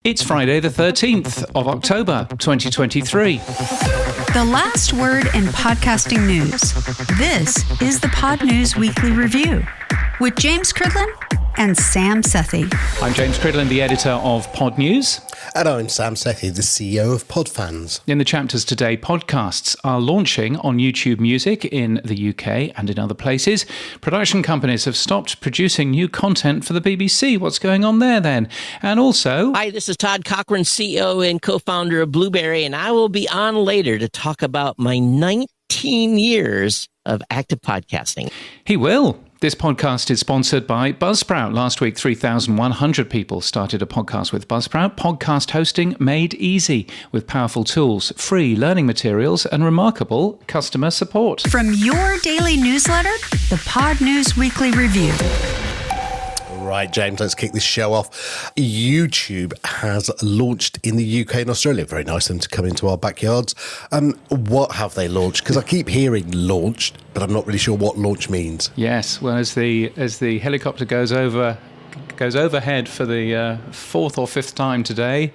It's Friday the 13th of October 2023. The last word in podcasting news. This is the Pod News Weekly Review with James Cridland and Sam Sethi. I'm James Cridland, the editor of Pod News. And I'm Sam Sethi, the CEO of Podfans. In the chapters today, podcasts are launching on YouTube Music in the UK and in other places. Production companies have stopped producing new content for the BBC. What's going on there then? And also... Hi, this is Todd Cochrane, CEO and co-founder of Blubrry, and I will be on later to talk about my 19 years of active podcasting. He will. This podcast is sponsored by Buzzsprout. Last week, 3,100 people started a podcast with Buzzsprout. Podcast hosting made easy with powerful tools, free learning materials, and remarkable customer support. From your daily newsletter, the Pod News Weekly Review. Right, James, let's kick this show off. YouTube has launched in the UK and Australia. Very nice of them to come into our backyards. What have they launched? Because I keep hearing launched, but I'm not really sure what launch means. Yes, well, as the helicopter goes overhead for the fourth or fifth time today.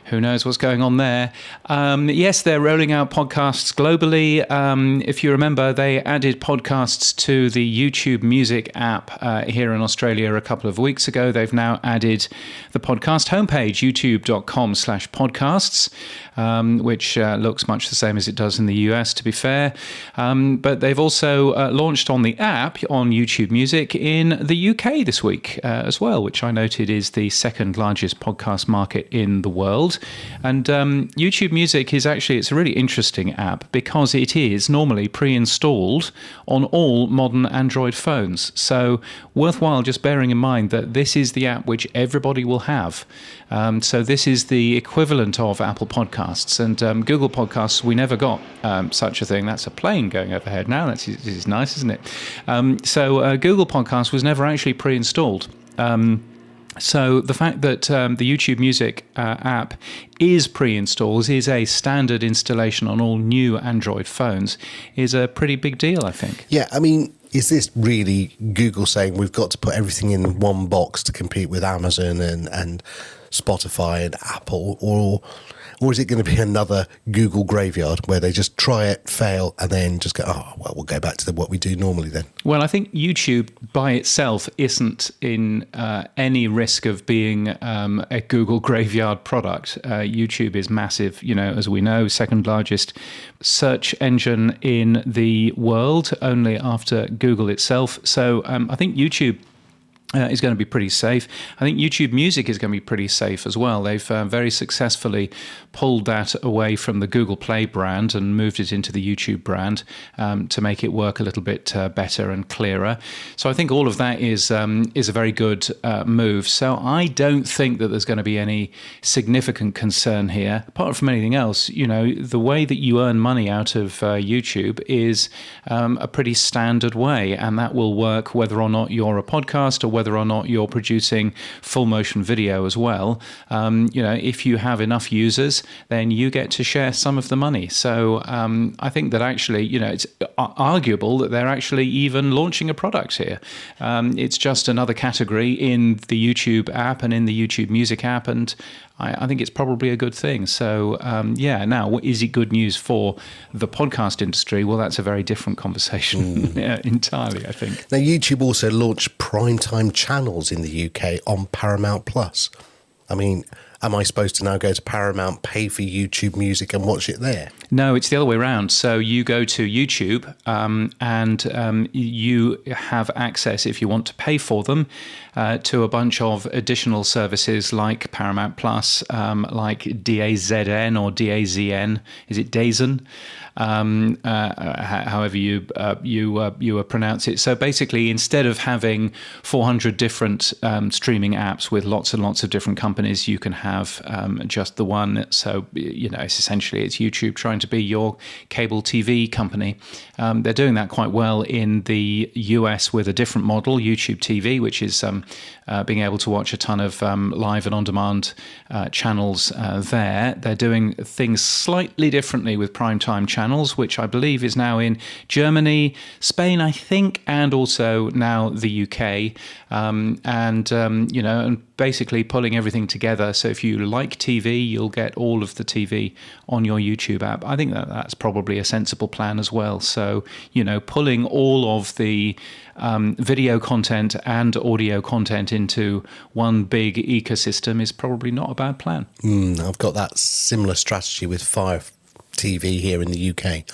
Who knows what's going on there? Yes, they're rolling out podcasts globally. If you remember, they added podcasts to the YouTube Music app here in Australia a couple of weeks ago. They've now added the podcast homepage, youtube.com/podcasts, which looks much the same as it does in the US, to be fair. But they've also launched on the app on YouTube Music in the UK this week as well, which I noted is the second largest podcast market in the world. And YouTube Music is actually, it's a really interesting app because it is normally pre-installed on all modern Android phones. So worthwhile just bearing in mind that this is the app which everybody will have. So this is the equivalent of Apple Podcasts and Google Podcasts. We never got such a thing. That's a plane going overhead now. This is nice, isn't it? So Google Podcasts was never actually pre-installed. So the fact that the YouTube Music app is pre-installed, is a standard installation on all new Android phones, is a pretty big deal, I think. Yeah, I mean, is this really Google saying we've got to put everything in one box to compete with Amazon and Spotify and Apple, or is it going to be another Google graveyard where they just try it, fail, and then just go, oh, well, we'll go back to what we do normally then? Well, I think YouTube by itself isn't in any risk of being a Google graveyard product. YouTube is massive, as we know, second largest search engine in the world, only after Google itself. So I think YouTube is going to be pretty safe. I think YouTube Music is going to be pretty safe as well. They've very successfully pulled that away from the Google Play brand and moved it into the YouTube brand to make it work a little bit better and clearer. So I think all of that is a very good move. So I don't think that there's going to be any significant concern here. Apart from anything else, the way that you earn money out of YouTube is a pretty standard way, and that will work whether or not you're a podcast or whether or not you're producing full motion video as well. If you have enough users, then you get to share some of the money. So I think that actually, it's arguable that they're actually even launching a product here. It's just another category in the YouTube app and in the YouTube Music app, and I think it's probably a good thing. So, now, is it good news for the podcast industry? Well, that's a very different conversation entirely, I think. Now, YouTube also launched primetime channels in the UK on Paramount Plus. I mean, am I supposed to now go to Paramount, pay for YouTube Music and watch it there? No, it's the other way around. So you go to YouTube and you have access, if you want to pay for them, to a bunch of additional services like Paramount Plus, like DAZN or DAZN. Is it DAZN? However you pronounce it. So basically, instead of having 400 different streaming apps with lots and lots of different companies, you can have just the one. So it's essentially YouTube trying to be your cable TV company. They're doing that quite well in the US with a different model, YouTube TV, which is being able to watch a ton of live and on-demand channels there. They're doing things slightly differently with primetime channels, which I believe is now in Germany, Spain, I think, and also now the UK. And basically pulling everything together. So if you like TV, you'll get all of the TV on your YouTube app. I think that's probably a sensible plan as well. So, pulling all of the video content and audio content into one big ecosystem is probably not a bad plan. I've got that similar strategy with Fire TV here in the UK.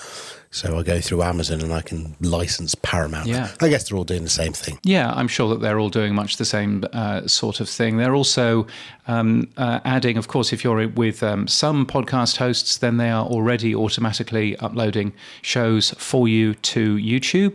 So I go through Amazon and I can license Paramount. Yeah. I guess they're all doing the same thing. Yeah, I'm sure that they're all doing much the same sort of thing. They're also adding, of course, if you're with some podcast hosts, then they are already automatically uploading shows for you to YouTube.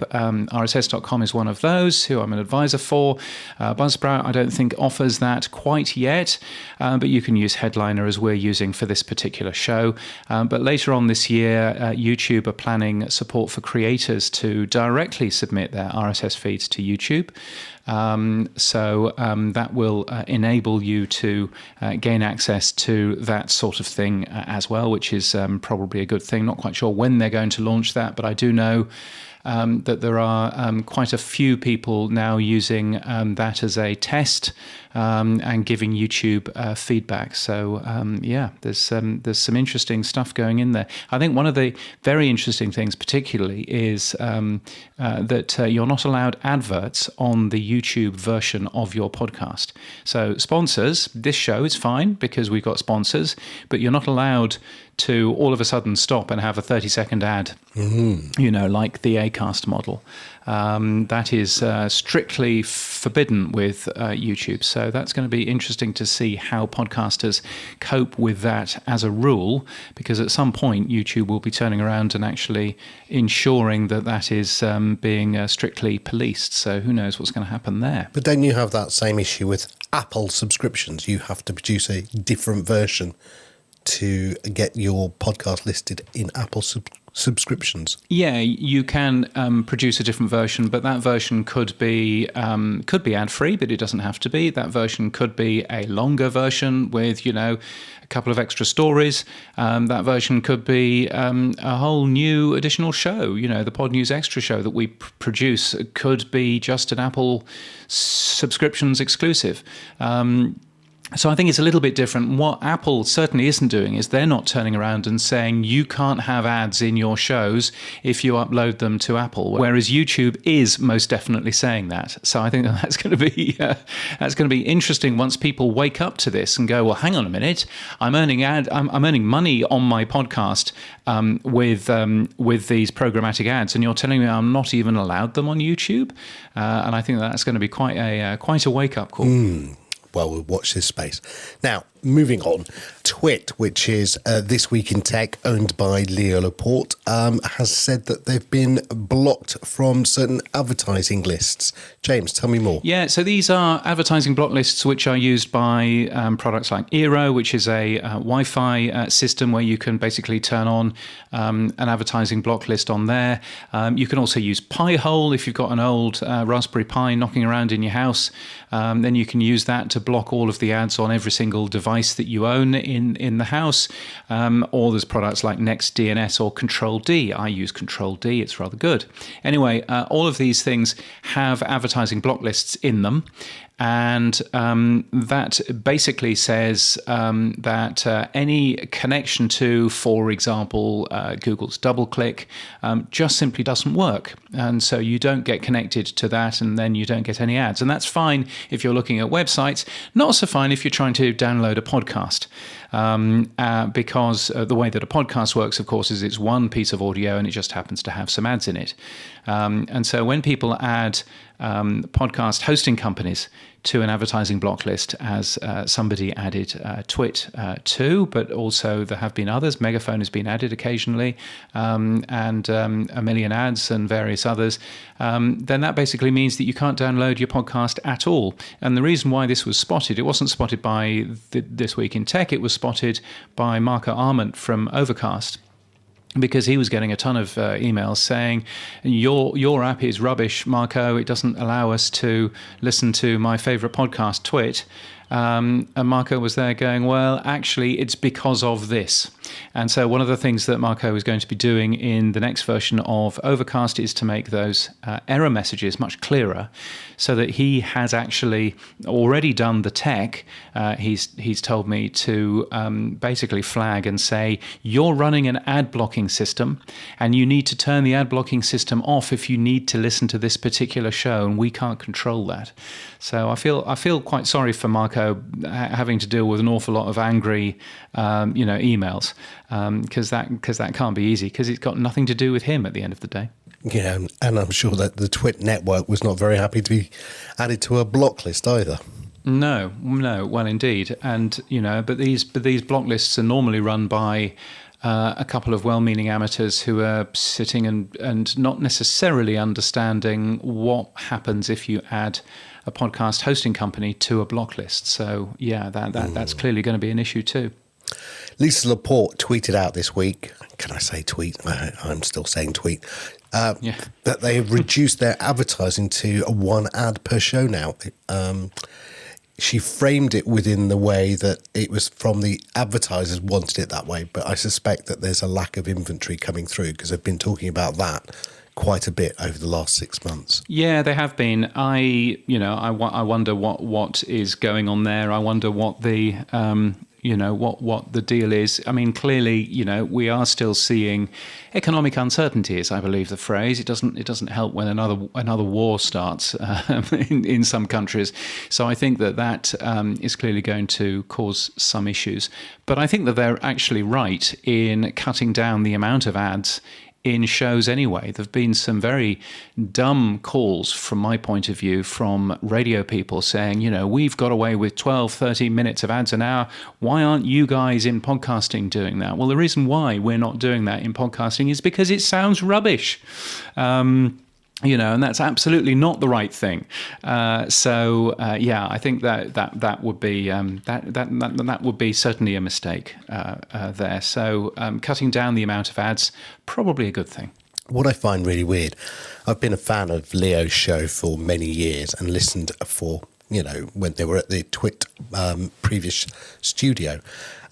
RSS.com is one of those, who I'm an advisor for. Buzzsprout, I don't think, offers that quite yet, but you can use Headliner as we're using for this particular show. But later on this year, YouTube are planning support for creators to directly submit their RSS feeds to YouTube. So that will enable you to gain access to that sort of thing as well, which is probably a good thing. Not quite sure when they're going to launch that, but I do know that there are quite a few people now using that as a test and giving YouTube feedback. So there's some interesting stuff going in there. I think one of the very interesting things, particularly, is that you're not allowed adverts on the YouTube version of your podcast. So sponsors, this show is fine because we've got sponsors, but you're not allowed to all of a sudden stop and have a 30-second ad, like the Acast model. That is strictly forbidden with YouTube. So that's going to be interesting to see how podcasters cope with that as a rule, because at some point YouTube will be turning around and actually ensuring that is being strictly policed. So who knows what's going to happen there. But then you have that same issue with Apple subscriptions. You have to produce a different version to get your podcast listed in Apple subscriptions. Yeah, you can produce a different version, but that version could be ad-free, but it doesn't have to be. That version could be a longer version with, a couple of extra stories. That version could be a whole new additional show. The Pod News Extra show that we produce could be just an Apple subscriptions exclusive. So I think it's a little bit different. What Apple certainly isn't doing is they're not turning around and saying you can't have ads in your shows if you upload them to Apple, whereas YouTube is most definitely saying that. So I think that's going to be interesting once people wake up to this and go, well, hang on a minute, I'm earning money on my podcast with these programmatic ads, and you're telling me I'm not even allowed them on YouTube, and I think that's going to be quite a wake up call. Well, we'll watch this space. Now, moving on, Twit, which is This Week in Tech, owned by Leo Laporte, has said that they've been blocked from certain advertising lists. James, tell me more. Yeah, so these are advertising block lists which are used by products like Eero, which is a Wi-Fi system where you can basically turn on an advertising block list on there. You can also use Pi-hole if you've got an old Raspberry Pi knocking around in your house. Then you can use that to block all of the ads on every single device that you own in the house. Or there's products like NextDNS or Control-D. I use Control-D, it's rather good. Anyway, all of these things have advertising block lists in them. And that basically says that any connection to, for example, Google's DoubleClick just simply doesn't work. And so you don't get connected to that, and then you don't get any ads. And that's fine if you're looking at websites, not so fine if you're trying to download a podcast. Because the way that a podcast works, of course, is it's one piece of audio and it just happens to have some ads in it. And so when people add podcast hosting companies to an advertising block list, as somebody added Twit to, but also there have been others. Megaphone has been added occasionally, and A Million Ads and various others. Then that basically means that you can't download your podcast at all. And the reason why this was spotted, it wasn't spotted by This Week in Tech, it was spotted by Marco Arment from Overcast, because he was getting a ton of emails saying, your app is rubbish, Marco. It doesn't allow us to listen to my favorite podcast, Twit. And Marco was there going, well, actually, it's because of this. And so one of the things that Marco is going to be doing in the next version of Overcast is to make those error messages much clearer, so that he has actually already done the tech. He's told me to basically flag and say, you're running an ad blocking system, and you need to turn the ad blocking system off if you need to listen to this particular show, and we can't control that. So I feel quite sorry for Marco having to deal with an awful lot of angry, emails, because that can't be easy, because it's got nothing to do with him at the end of the day. Yeah, and I'm sure that the Twit network was not very happy to be added to a block list either. No, well, indeed, and but these block lists are normally run by a couple of well-meaning amateurs who are sitting and not necessarily understanding what happens if you add a podcast hosting company to a block list. So yeah, that's clearly going to be an issue too. Lisa Laporte tweeted out this week. Can I say tweet? I'm still saying tweet. That they have reduced their advertising to one ad per show now. She framed it within the way that it was from the advertisers wanted it that way, but I suspect that there's a lack of inventory coming through, because they've been talking about that quite a bit over the last 6 months. Yeah, they have been. I wonder what is going on there. I wonder what the what the deal is. I mean, clearly, we are still seeing economic uncertainties, I believe the phrase. It doesn't help when another war starts in some countries. So I think that is clearly going to cause some issues. But I think that they're actually right in cutting down the amount of ads in shows anyway. There have been some very dumb calls, from my point of view, from radio people saying, we've got away with 12, 13 minutes of ads an hour. Why aren't you guys in podcasting doing that? Well, the reason why we're not doing that in podcasting is because it sounds rubbish. And that's absolutely not the right thing. I think that would be that would be certainly a mistake there. So cutting down the amount of ads, probably a good thing. What I find really weird, I've been a fan of Leo's show for many years and listened for, when they were at the Twit previous studio.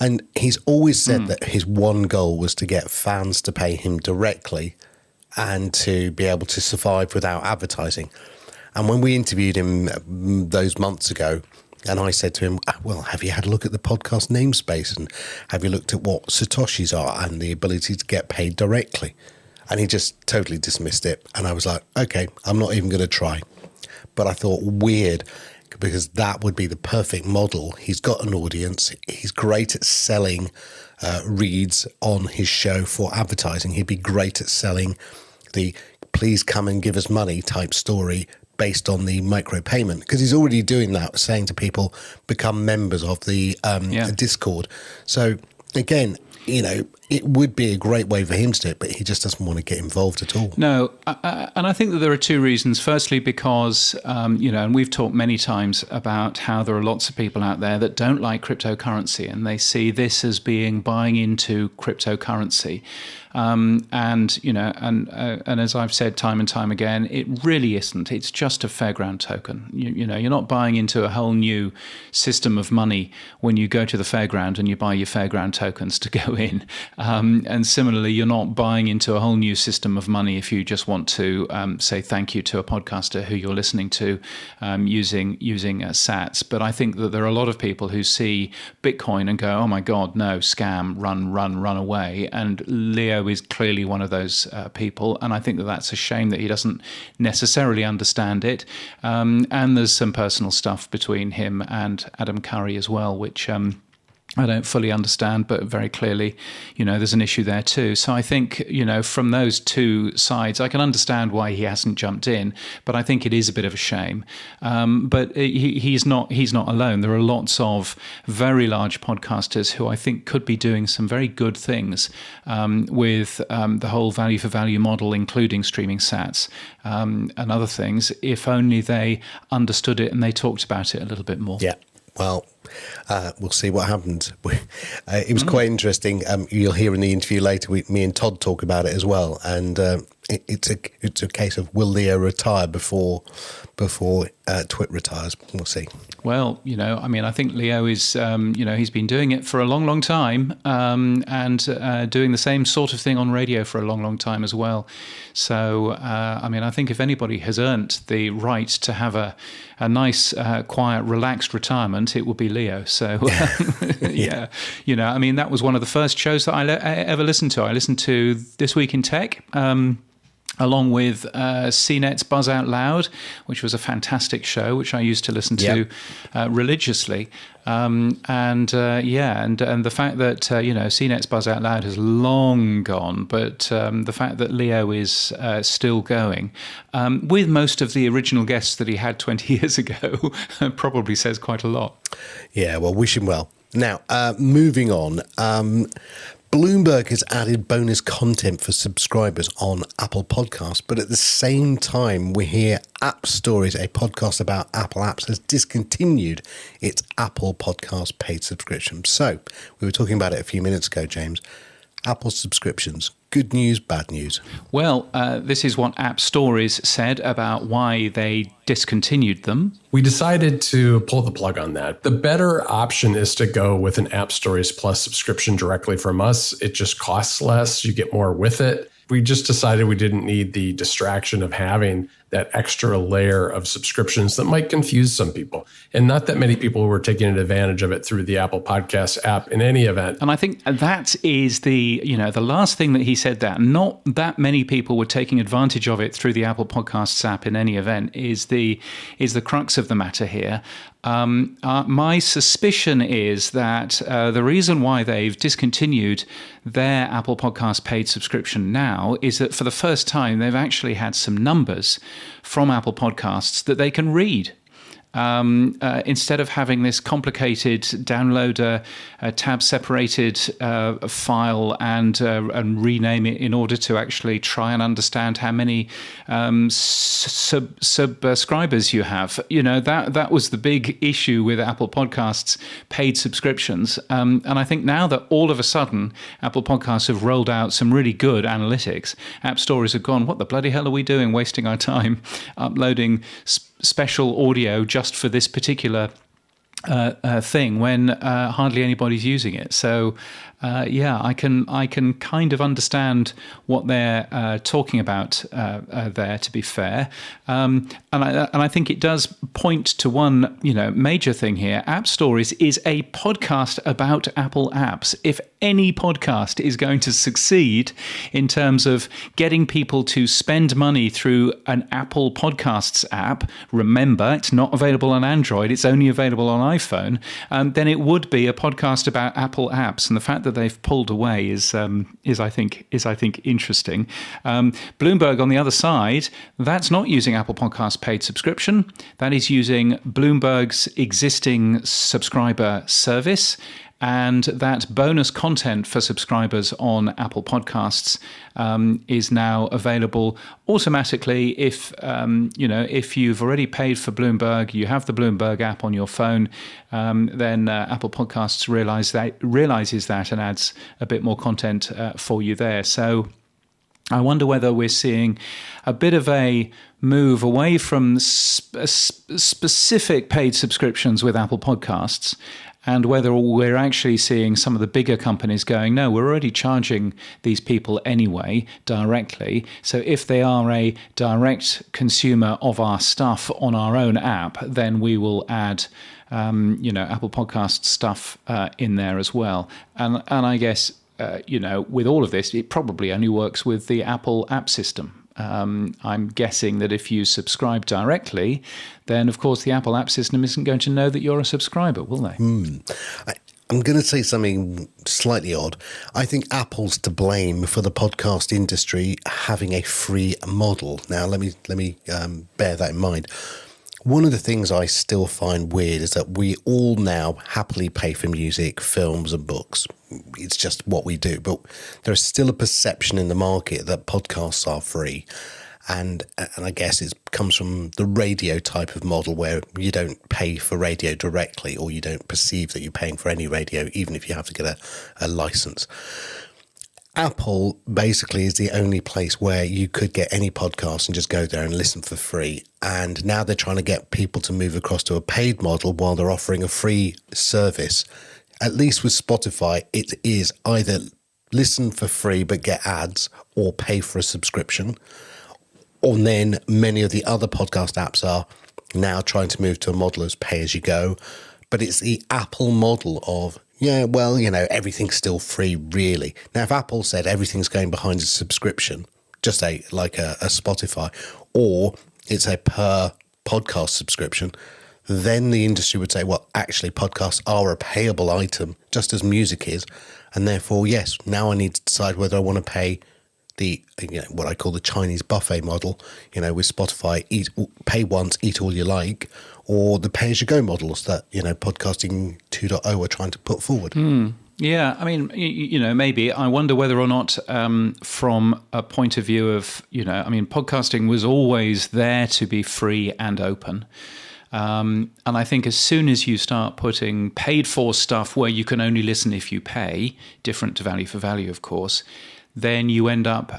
And he's always said that his one goal was to get fans to pay him directly and to be able to survive without advertising. And when we interviewed him those months ago, and I said to him, well, have you had a look at the podcast namespace, and have you looked at what Satoshis are and the ability to get paid directly? And he just totally dismissed it. And I was like, okay, I'm not even going to try. But I thought, weird, because that would be the perfect model. He's got an audience. He's great at selling reads on his show for advertising. He'd be great at selling the please come and give us money type story based on the micropayment, because he's already doing that, saying to people, become members of the Discord. So again, it would be a great way for him to do it, but he just doesn't want to get involved at all. No, and I think that there are two reasons. Firstly, because, and we've talked many times about how there are lots of people out there that don't like cryptocurrency, and they see this as being buying into cryptocurrency. And as I've said time and time again, it really isn't. It's just a fairground token. You're not buying into a whole new system of money when you go to the fairground and you buy your fairground tokens to go in. And similarly, you're not buying into a whole new system of money if you just want to say thank you to a podcaster who you're listening to using sats. But I think that there are a lot of people who see Bitcoin and go, oh my God, no, scam, run away. And Leo is clearly one of those people, and I think that that's a shame that he doesn't necessarily understand it. And there's some personal stuff between him and Adam Curry as well, which I don't fully understand, but very clearly, there's an issue there too. So I think, from those two sides, I can understand why he hasn't jumped in, but I think it is a bit of a shame. But he's not alone. There are lots of very large podcasters who I think could be doing some very good things with the whole value for value model, including streaming sats and other things, if only they understood it and they talked about it a little bit more. Yeah. Well, we'll see what happens. It was quite interesting. You'll hear in the interview later, me and Todd talk about it as well. And it's a case of, will Leo retire before Twit retires? We'll see. Well, I think Leo is, he's been doing it for a long, long time, and doing the same sort of thing on radio for a long, long time as well. So, I think if anybody has earned the right to have a nice, quiet, relaxed retirement, it would be Leo. So, yeah, that was one of the first shows that I ever listened to. I listened to This Week in Tech, along with CNET's Buzz Out Loud, which was a fantastic show, which I used to listen to religiously. And the fact that, CNET's Buzz Out Loud has long gone, but the fact that Leo is still going, with most of the original guests that he had 20 years ago, probably says quite a lot. Yeah, well, wish him well. Now, moving on, Bloomberg has added bonus content for subscribers on Apple Podcasts, but at the same time, we hear App Stories, a podcast about Apple apps, has discontinued its Apple Podcast paid subscription. So, we were talking about it a few minutes ago, James. Apple subscriptions. Good news, bad news? Well, this is what App Stories said about why they discontinued them. We decided to pull the plug on that. The better option is to go with an App Stories Plus subscription directly from us. It just costs less. You get more with it. We just decided we didn't need the distraction of having that extra layer of subscriptions that might confuse some people. And not that many people were taking advantage of it through the Apple Podcasts app in any event. And I think that is the last thing that he said, that not that many people were taking advantage of it through the Apple Podcasts app in any event, is the crux of the matter here. My suspicion is that the reason why they've discontinued their Apple Podcast paid subscription now is that for the first time they've actually had some numbers from Apple Podcasts that they can read. Instead of having this complicated download a tab-separated file and rename it in order to actually try and understand how many subscribers you have. That was the big issue with Apple Podcasts paid subscriptions. And I think now that all of a sudden Apple Podcasts have rolled out some really good analytics, App Stories have gone, what the bloody hell are we doing, wasting our time uploading special audio just for this particular thing when hardly anybody's using it. So I can kind of understand what they're talking about there, to be fair, and I think it does point to one major thing here. App Stories is a podcast about Apple apps. If any podcast is going to succeed in terms of getting people to spend money through an Apple Podcasts app, remember it's not available on Android, it's only available on iPhone, then it would be a podcast about Apple apps. And the fact that they've pulled away is I think interesting. Bloomberg, on the other side, that's not using Apple Podcasts paid subscription. That is using Bloomberg's existing subscriber service. And that bonus content for subscribers on Apple Podcasts is now available automatically if you've already paid for Bloomberg, you have the Bloomberg app on your phone, then Apple Podcasts realizes that and adds a bit more content for you there. So I wonder whether we're seeing a bit of a move away from specific paid subscriptions with Apple Podcasts, and whether we're actually seeing some of the bigger companies going, no, we're already charging these people anyway directly. So if they are a direct consumer of our stuff on our own app, then we will add Apple Podcast stuff in there as well. And I guess with all of this, it probably only works with the Apple app system. I'm guessing that if you subscribe directly, then of course the Apple app system isn't going to know that you're a subscriber, will they? I'm going to say something slightly odd. I think Apple's to blame for the podcast industry having a free model. Now, let me bear that in mind. One of the things I still find weird is that we all now happily pay for music, films and books. It's just what we do. But there's still a perception in the market that podcasts are free. And I guess it comes from the radio type of model where you don't pay for radio directly, or you don't perceive that you're paying for any radio, even if you have to get a license. Apple basically is the only place where you could get any podcast and just go there and listen for free. And now they're trying to get people to move across to a paid model while they're offering a free service. At least with Spotify, it is either listen for free but get ads or pay for a subscription. Or then many of the other podcast apps are now trying to move to a model as pay as you go. But it's the Apple model of, yeah, well, everything's still free, really. Now, if Apple said everything's going behind a subscription, just like a Spotify, or it's a per podcast subscription, then the industry would say, well, actually, podcasts are a payable item, just as music is. And therefore, yes, now I need to decide whether I want to pay the what I call the Chinese buffet model, with Spotify, pay once, eat all you like, or the pay-as-you-go models that, Podcasting 2.0 are trying to put forward. Yeah, I mean, maybe. I wonder whether or not from a point of view of, podcasting was always there to be free and open. And I think as soon as you start putting paid-for stuff where you can only listen if you pay, different to value for value, of course, then you end up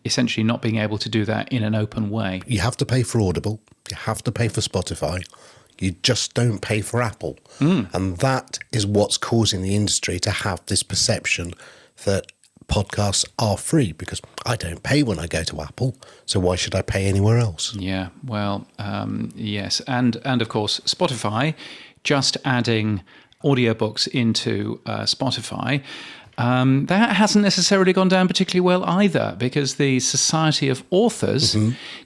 essentially not being able to do that in an open way. You have to pay for Audible. You have to pay for Spotify. You just don't pay for Apple. And that is what's causing the industry to have this perception that podcasts are free, because I don't pay when I go to Apple, so why should I pay anywhere else? Yeah, well, yes. And of course, Spotify, just adding audiobooks into Spotify, that hasn't necessarily gone down particularly well either, because the Society of Authors,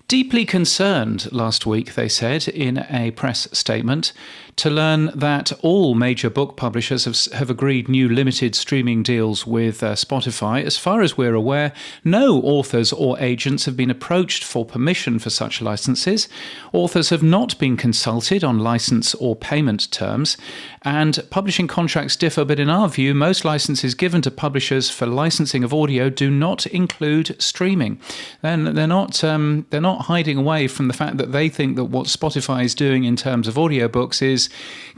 deeply concerned last week, they said in a press statement, to learn that all major book publishers have agreed new limited streaming deals with Spotify. As far as we're aware, no authors or agents have been approached for permission for such licenses. Authors have not been consulted on license or payment terms, and publishing contracts differ, but in our view, most licenses given to publishers for licensing of audio do not include streaming. Then they're not hiding away from the fact that they think that what Spotify is doing in terms of audiobooks is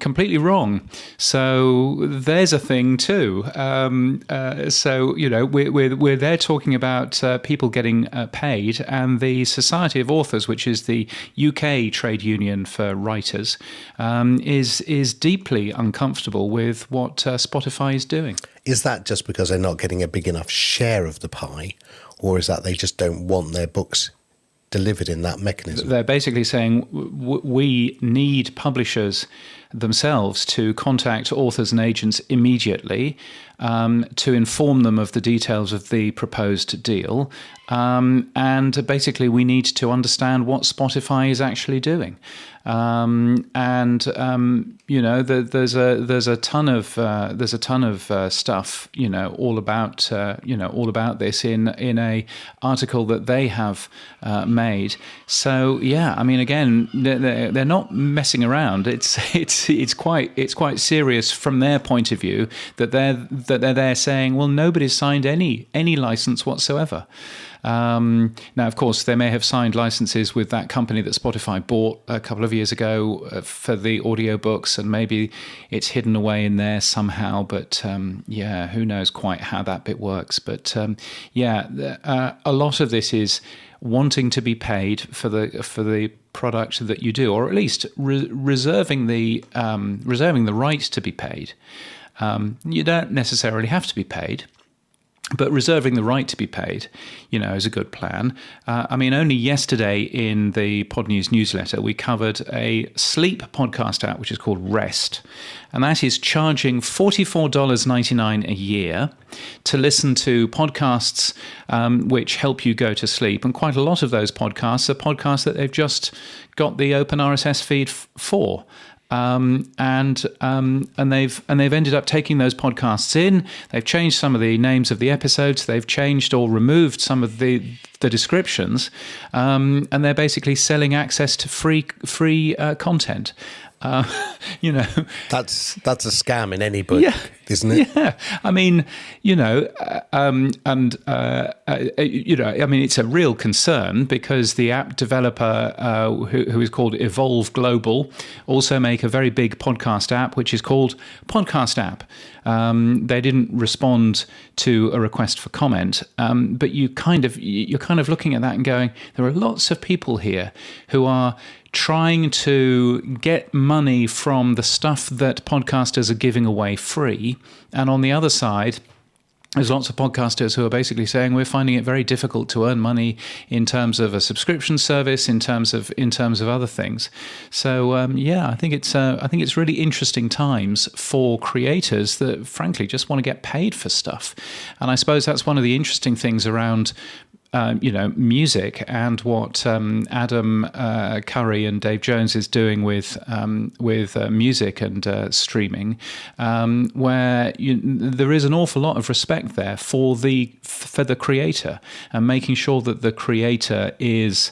completely wrong. So there's a thing too. We're there talking about people getting paid, and the Society of Authors, which is the UK trade union for writers, is deeply uncomfortable with what Spotify is doing. Is that just because they're not getting a big enough share of the pie, or is that they just don't want their books delivered in that mechanism? They're basically saying we need publishers themselves to contact authors and agents immediately to inform them of the details of the proposed deal. And basically, we need to understand what Spotify is actually doing. There's a ton of stuff, all about this in a article that they have made. So yeah, I mean, again, they're not messing around. It's quite serious from their point of view that they're there saying, well, nobody's signed any license whatsoever. Now, of course, they may have signed licenses with that company that Spotify bought a couple of years ago for the audiobooks, and maybe it's hidden away in there somehow. But who knows quite how that bit works. But a lot of this is wanting to be paid for the product that you do, or at least reserving the right to be paid. You don't necessarily have to be paid, but reserving the right to be paid, is a good plan. Only yesterday in the Pod News newsletter, we covered a sleep podcast app, which is called Rest. And that is charging $44.99 a year to listen to podcasts which help you go to sleep. And quite a lot of those podcasts are podcasts that they've just got the open RSS feed for. And they've ended up taking those podcasts in. They've changed some of the names of the episodes. They've changed or removed some of the descriptions, and they're basically selling access to free content. That's a scam in any book. isn't it? Yeah, I mean, it's a real concern because the app developer who is called Evolve Global also make a very big podcast app, which is called Podcast App. They didn't respond to a request for comment, but you're kind of looking at that and going, there are lots of people here who are trying to get money from the stuff that podcasters are giving away free. And on the other side, there's lots of podcasters who are basically saying we're finding it very difficult to earn money in terms of a subscription service, in terms of other things. So I think it's really interesting times for creators that frankly just want to get paid for stuff. And I suppose that's one of the interesting things around music and what Adam Curry and Dave Jones is doing with music and streaming, where there is an awful lot of respect there for the creator and making sure that the creator is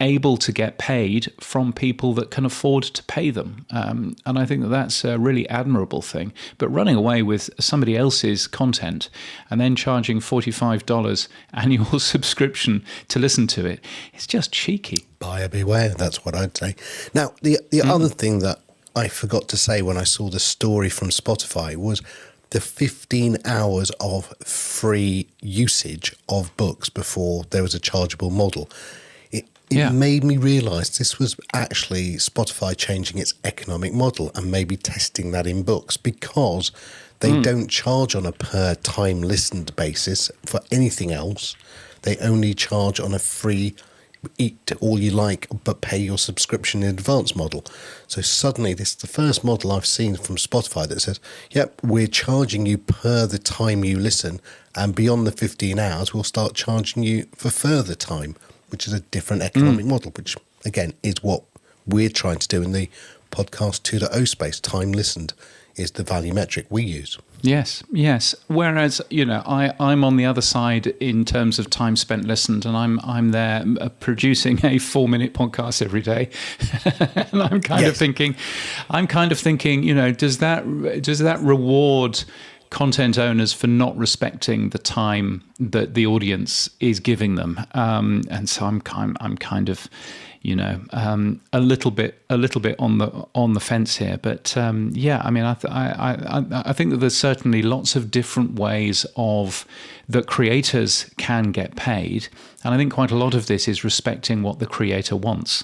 able to get paid from people that can afford to pay them. And I think that that's a really admirable thing. But running away with somebody else's content and then charging $45 annual subscription to listen to it, it's just cheeky. Buyer beware, that's what I'd say. Now, the other thing that I forgot to say when I saw the story from Spotify was the 15 hours of free usage of books before there was a chargeable model. It made me realise this was actually Spotify changing its economic model and maybe testing that in books, because they don't charge on a per time listened basis for anything else. They only charge on a free eat all you like but pay your subscription in advance model. So suddenly this is the first model I've seen from Spotify that says, yep, we're charging you per the time you listen, and beyond the 15 hours we'll start charging you for further time, which is a different economic model, which, again, is what we're trying to do in the podcast 2.0 space. Time listened is the value metric we use. Yes. Whereas, I'm on the other side in terms of time spent listened, and I'm there producing a 4-minute podcast every day, and I'm kind of thinking, does that reward content owners for not respecting the time that the audience is giving them, and so I'm kind of, a little bit on the fence here. But I think that there's certainly lots of different ways that creators can get paid, and I think quite a lot of this is respecting what the creator wants.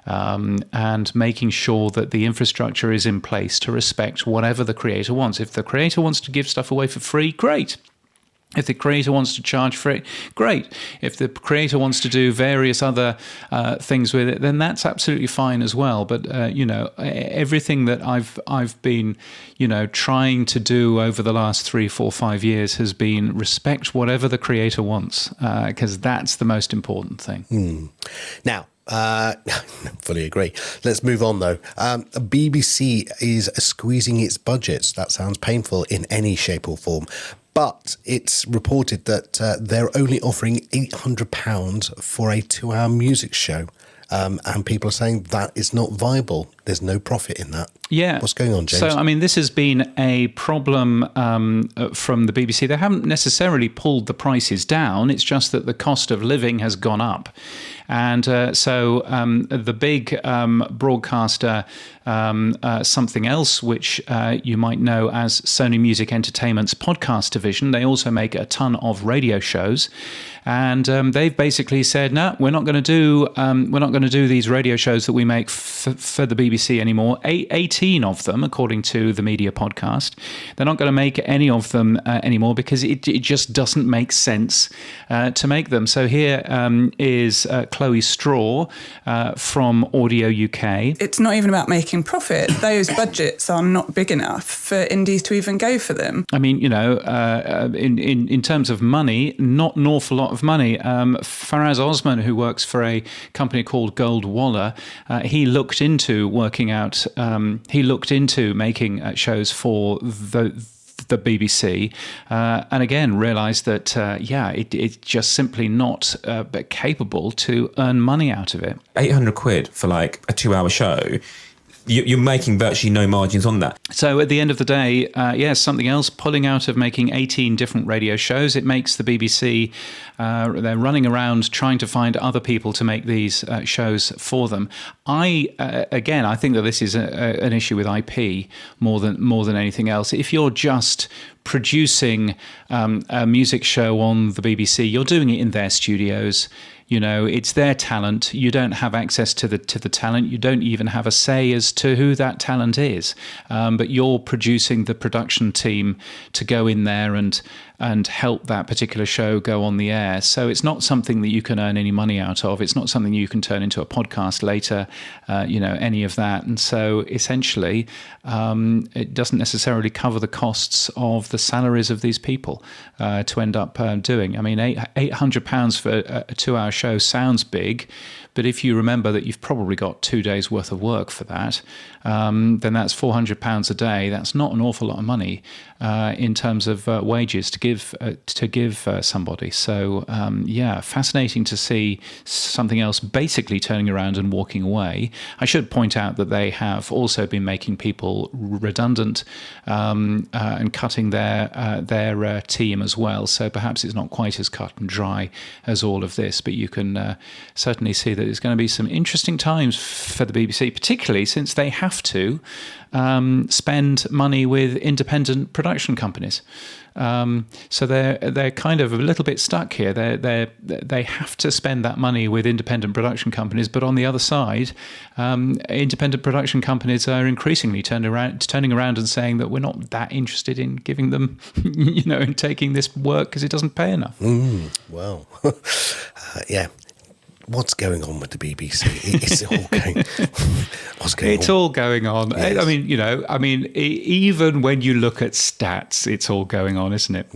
And making sure that the infrastructure is in place to respect whatever the creator wants. If the creator wants to give stuff away for free, great. If the creator wants to charge for it, great. If the creator wants to do various other things with it, then that's absolutely fine as well. But everything that I've been trying to do over the last 3, 4, 5 years has been respect whatever the creator wants, because that's the most important thing. Now, fully agree. Let's move on, though. BBC is squeezing its budgets. That sounds painful in any shape or form. But it's reported that they're only offering £800 for a 2-hour music show. And people are saying that is not viable. There's no profit in that. Yeah. What's going on, James? So, this has been a problem from the BBC. They haven't necessarily pulled the prices down. It's just that the cost of living has gone up. And so the big broadcaster, Something Else, which you might know as Sony Music Entertainment's podcast division, they also make a ton of radio shows. And they've basically said, no, we're not going to do these radio shows that we make for the BBC anymore. 18 of them, according to the Media Podcast. They're not going to make any of them anymore because it just doesn't make sense to make them. So here is Chloe Straw from Audio UK. It's not even about making profit. Those budgets are not big enough for indies to even go for them. In terms of money, not an awful lot of money. Faraz Osman, who works for a company called Gold Waller, he looked into making shows for the BBC, and again realised that it's just simply not capable to earn money out of it. £800 for like a 2-hour show. you're making virtually no margins on that. So at the end of the day, something else, pulling out of making 18 different radio shows, it makes the BBC, they're running around trying to find other people to make these shows for them. I think that this is an issue with IP more than anything else. If you're just producing a music show on the BBC, you're doing it in their studios. It's their talent. You don't have access to the talent. You don't even have a say as to who that talent is. But you're producing the production team to go in there and help that particular show go on the air. So it's not something that you can earn any money out of. It's not something you can turn into a podcast later, any of that. And so essentially, it doesn't necessarily cover the costs of the salaries of these people to end up doing. I mean, £800 for a 2-hour show sounds big, but if you remember that you've probably got 2 days worth of work for that, then that's £400 a day. That's not an awful lot of money in terms of wages to give somebody. So fascinating to see something else basically turning around and walking away. I should point out that they have also been making people redundant and cutting their team as well. So perhaps it's not quite as cut and dry as all of this, but you can certainly see that there's going to be some interesting times for the BBC, particularly since they have to spend money with independent production companies. So they're kind of a little bit stuck here. They have to spend that money with independent production companies, but on the other side, independent production companies are increasingly turning around and saying that we're not that interested in giving them, in taking this work because it doesn't pay enough. Well, yeah. What's going on with the BBC? It's all going. What's going on? It's all going on. Yes. Even when you look at stats, it's all going on, isn't it?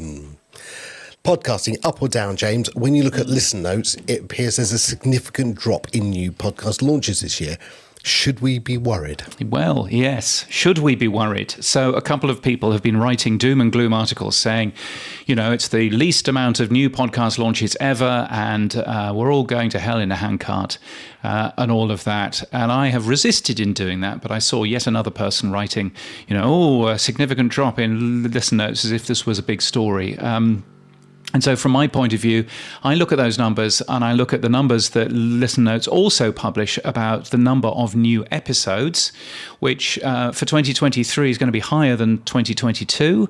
Podcasting, up or down, James? When you look at listen notes, it appears there's a significant drop in new podcast launches this year. Should we be worried? Well, yes. Should we be worried? So a couple of people have been writing doom and gloom articles saying, it's the least amount of new podcast launches ever, and we're all going to hell in a handcart and all of that. And I have resisted in doing that, but I saw yet another person writing, a significant drop in listen notes as if this was a big story. And so from my point of view, I look at those numbers and I look at the numbers that Listen Notes also publish about the number of new episodes, which for 2023 is going to be higher than 2022.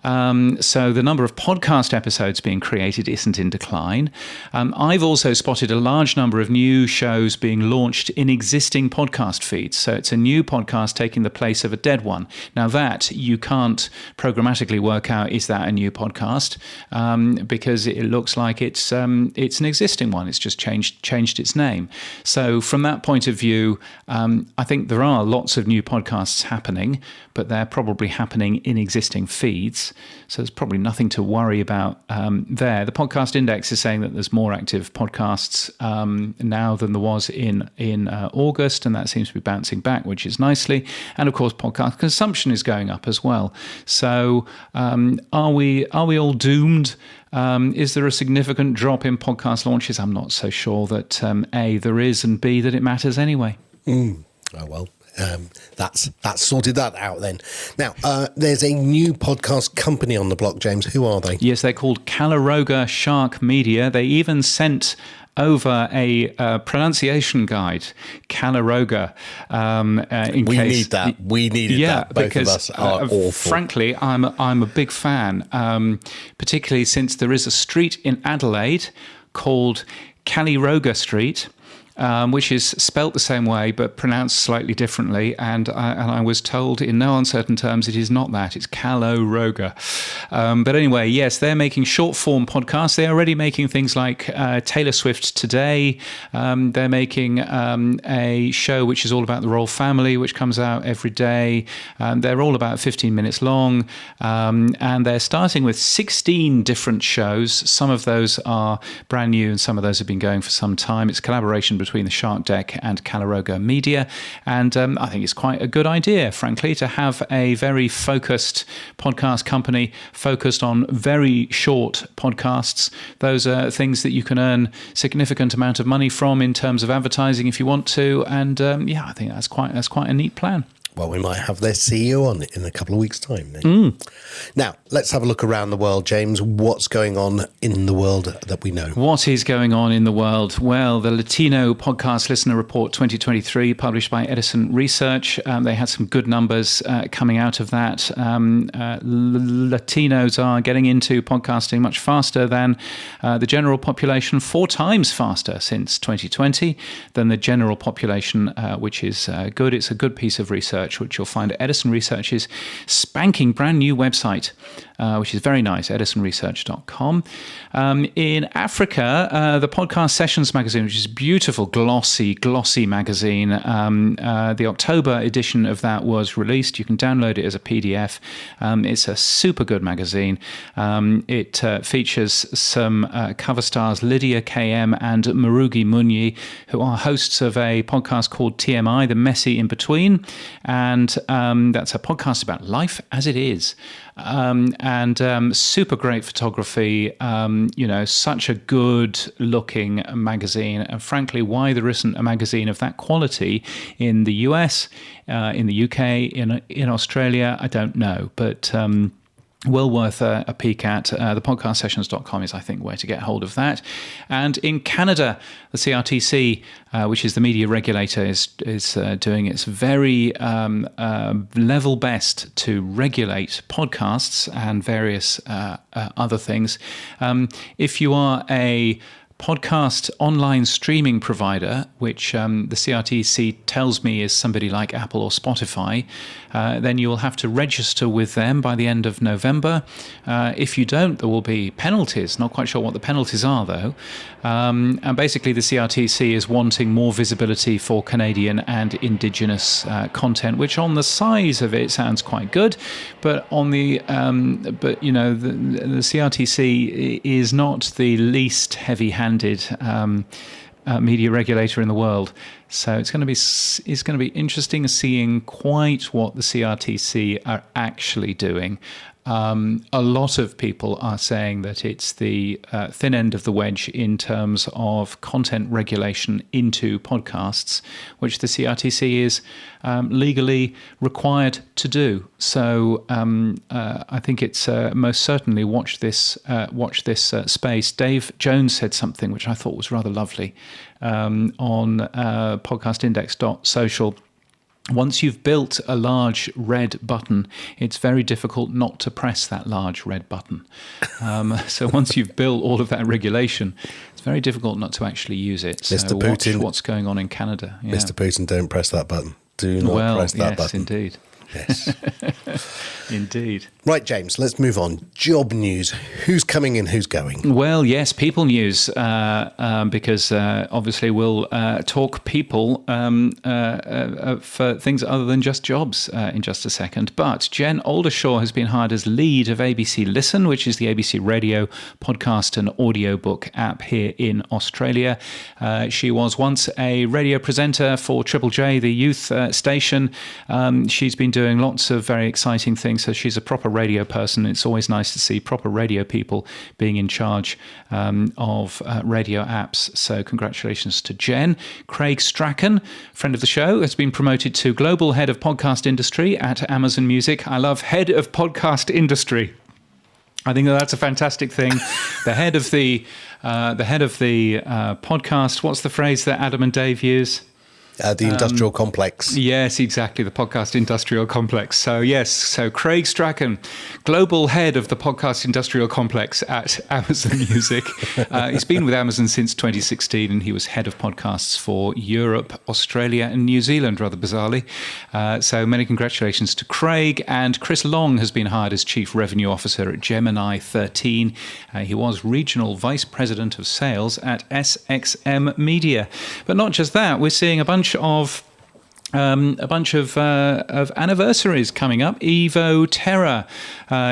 So the number of podcast episodes being created isn't in decline. I've also spotted a large number of new shows being launched in existing podcast feeds. So it's a new podcast taking the place of a dead one. Now that you can't programmatically work out, is that a new podcast? Because it looks like it's an existing one. It's just changed its name. So from that point of view, I think there are lots of new podcasts happening, but they're probably happening in existing feeds. So there's probably nothing to worry about there. The Podcast Index is saying that there's more active podcasts now than there was in August, and that seems to be bouncing back, which is nicely. And of course, podcast consumption is going up as well. So are we all doomed? Is there a significant drop in podcast launches? I'm not so sure that A, there is, and B, that it matters anyway. Oh, well, that's sorted that out then. Now, there's a new podcast company on the block, James. Who are they? Yes, they're called Calaroga Shark Media. They even sent over a pronunciation guide, Calaroga. We needed that. Both of us are awful. Frankly, I'm a big fan, particularly since there is a street in Adelaide called Calaroga Street. Which is spelt the same way but pronounced slightly differently, and I was told in no uncertain terms it is not that, it's Calaroga. But anyway, yes, they're making short-form podcasts. They're already making things like Taylor Swift Today. They're making a show which is all about the royal family, which comes out every day. They're all about 15 minutes long, and they're starting with 16 different shows. Some of those are brand new and some of those have been going for some time. It's a collaboration between between the Shark Deck and Calarogo Media. And I think it's quite a good idea, frankly, to have a very focused podcast company focused on very short podcasts. Those are things that you can earn significant amount of money from in terms of advertising if you want to. And I think that's quite a neat plan. Well, we might have their CEO on in a couple of weeks' time. Now, let's have a look around the world, James. What's going on in the world that we know? What is going on in the world? Well, the Latino Podcast Listener Report 2023, published by Edison Research. They had some good numbers coming out of that. Latinos are getting into podcasting much faster than the general population, 4 times faster since 2020 than the general population, which is good. It's a good piece of research, which you'll find at Edison Research's spanking brand new website, which is very nice, edisonresearch.com. In Africa, the Podcast Sessions magazine, which is a beautiful, glossy magazine, the October edition of that was released. You can download it as a PDF. It's a super good magazine. It features some cover stars, Lydia KM and Marugi Munyi, who are hosts of a podcast called TMI, The Messy In Between. And that's a podcast about life as it is. And super great photography, such a good looking magazine. And frankly, why there isn't a magazine of that quality in the US, in the UK, in Australia, I don't know. But well worth a peek at. Thepodcastsessions.com is, I think, where to get hold of that. And in Canada, the CRTC, which is the media regulator, is doing its very level best to regulate podcasts and various other things. If you are a podcast online streaming provider, which the CRTC tells me is somebody like Apple or Spotify, then you will have to register with them by the end of November. If you don't, there will be penalties. Not quite sure what the penalties are, though. And basically, the CRTC is wanting more visibility for Canadian and Indigenous content, which on the size of it sounds quite good, but on the the CRTC is not the least heavy-handed media regulator in the world. So it's going to be interesting seeing quite what the CRTC are actually doing. A lot of people are saying that it's the thin end of the wedge in terms of content regulation into podcasts, which the CRTC is legally required to do. So I think it's most certainly watch this space. Dave Jones said something which I thought was rather lovely on podcastindex.social. Once you've built a large red button, it's very difficult not to press that large red button. So once you've built all of that regulation, it's very difficult not to actually use it. So Mr. Putin, watch what's going on in Canada. Yeah. Mr. Putin, don't press that button. Do not press that button. Indeed. Yes. Indeed. Right, James, let's move on. Job news. Who's coming in, who's going? Well, yes, people news, because obviously we'll talk people for things other than just jobs in just a second. But Jen Aldershaw has been hired as lead of ABC Listen, which is the ABC radio podcast and audiobook app here in Australia. She was once a radio presenter for Triple J, the youth station. She's been doing lots of very exciting things. So she's a proper radio person. It's always nice to see proper radio people being in charge of radio apps. So congratulations to Jen. Craig Strachan, friend of the show, has been promoted to Global Head of Podcast Industry at Amazon Music. I love Head of Podcast Industry. I think that's a fantastic thing. The head of the podcast. What's the phrase that Adam and Dave use? The industrial complex. Yes, exactly. The podcast industrial complex. So yes, so Craig Strachan, global head of the podcast industrial complex at Amazon Music. He's been with Amazon since 2016, and he was head of podcasts for Europe, Australia, and New Zealand, rather bizarrely. So many congratulations to Craig. And Chris Long has been hired as Chief Revenue Officer at Gemini 13. He was Regional Vice President of Sales at SXM Media. But not just that, we're seeing a bunch of A bunch of anniversaries coming up. Evo Terra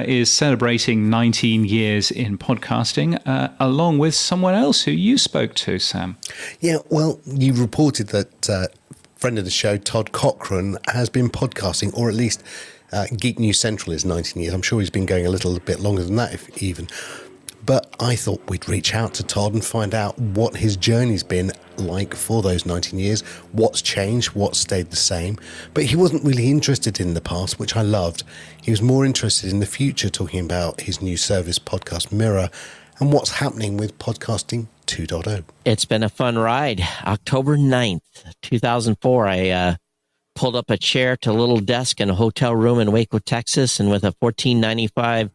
is celebrating 19 years in podcasting, along with someone else who you spoke to, Sam. Yeah, well, you reported that friend of the show, Todd Cochrane, has been podcasting, or at least Geek News Central is 19 years. I'm sure he's been going a little bit longer than that, if even. But I thought we'd reach out to Todd and find out what his journey's been like for those 19 years, what's changed, what's stayed the same. But he wasn't really interested in the past, which I loved. He was more interested in the future, talking about his new service, Podcast Mirror, and what's happening with Podcasting 2.0. It's been a fun ride. October 9th, 2004, I pulled up a chair to a little desk in a hotel room in Waco, Texas, and with a $14.95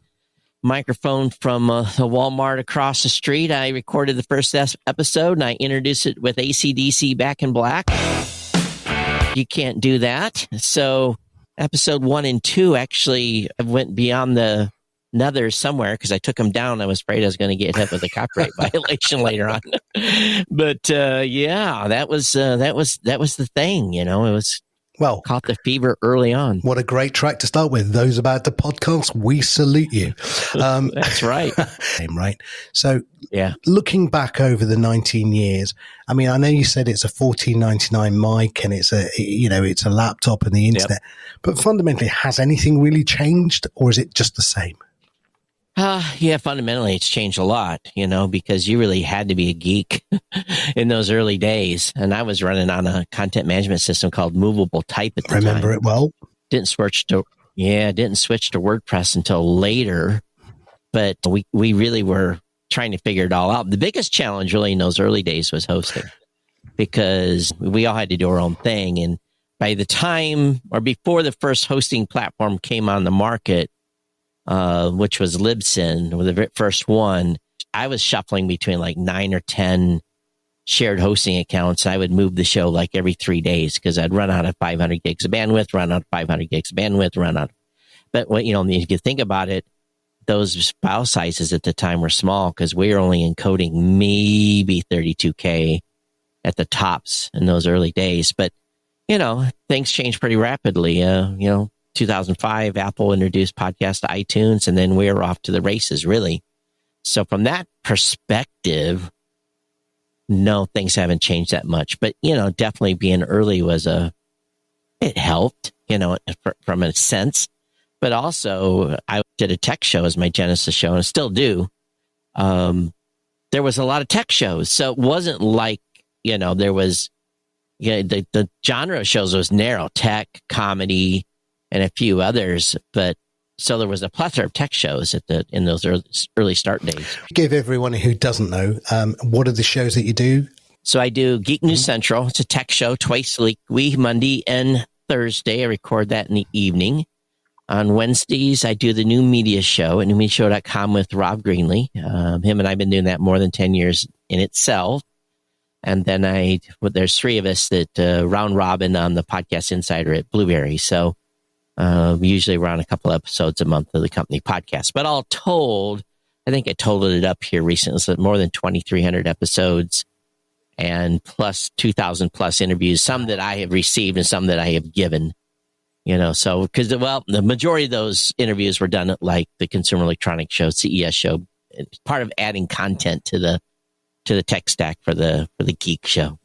microphone from the Walmart across the street, I recorded the first episode, and I introduced it with AC/DC Back in Black. You can't do that. So episode 1 and 2 actually went beyond the nether somewhere because I took them down. I was afraid I was going to get hit with a copyright violation later on. But yeah, that was the thing. You know, it was. Well, caught the fever early on. What a great track to start with. Those about to podcast, we salute you. That's right. Right. So, yeah, looking back over the 19 years, I mean, I know you said it's a $14.99 mic and it's a laptop and the internet, but fundamentally, has anything really changed, or is it just the same? Yeah, fundamentally, it's changed a lot, you know, because you really had to be a geek in those early days. And I was running on a content management system called Movable Type at the time. Remember it well. Didn't switch to WordPress until later. But we really were trying to figure it all out. The biggest challenge really in those early days was hosting, because we all had to do our own thing. And by the time or before the first hosting platform came on the market, which was Libsyn, the first one, I was shuffling between like 9 or 10 shared hosting accounts. I would move the show like every 3 days because I'd run out of 500 gigs of bandwidth, run out of 500 gigs of bandwidth, run out. But what, you know, if you think about it, those file sizes at the time were small because we were only encoding maybe 32K at the tops in those early days. But, you know, things changed pretty rapidly. 2005, Apple introduced podcast to iTunes, and then we were off to the races, really. So from that perspective, no, things haven't changed that much. But, you know, definitely being early it helped, you know, from a sense. But also, I did a tech show as my Genesis show, and I still do. There was a lot of tech shows. So it wasn't like, you know, there was, the genre of shows was narrow, tech, comedy, and a few others, but so there was a plethora of tech shows in those early start days. Give everyone who doesn't know, what are the shows that you do? So I do Geek News Central. It's a tech show twice a week, Monday and Thursday. I record that in the evening. On Wednesdays, I do the New Media Show at newmediashow.com with Rob Greenlee. Him and I have been doing that more than 10 years in itself. And then there's 3 of us that round robin on the Podcast Insider at Blubrry. So usually around a couple episodes a month of the company podcast. But all told, I think I totaled it up here recently. So more than 2,300 episodes and plus 2,000 plus interviews, some that I have received and some that I have given. You know, so because, the majority of those interviews were done at like the Consumer Electronics Show, CES show. It's part of adding content to the tech stack for the Geek Show.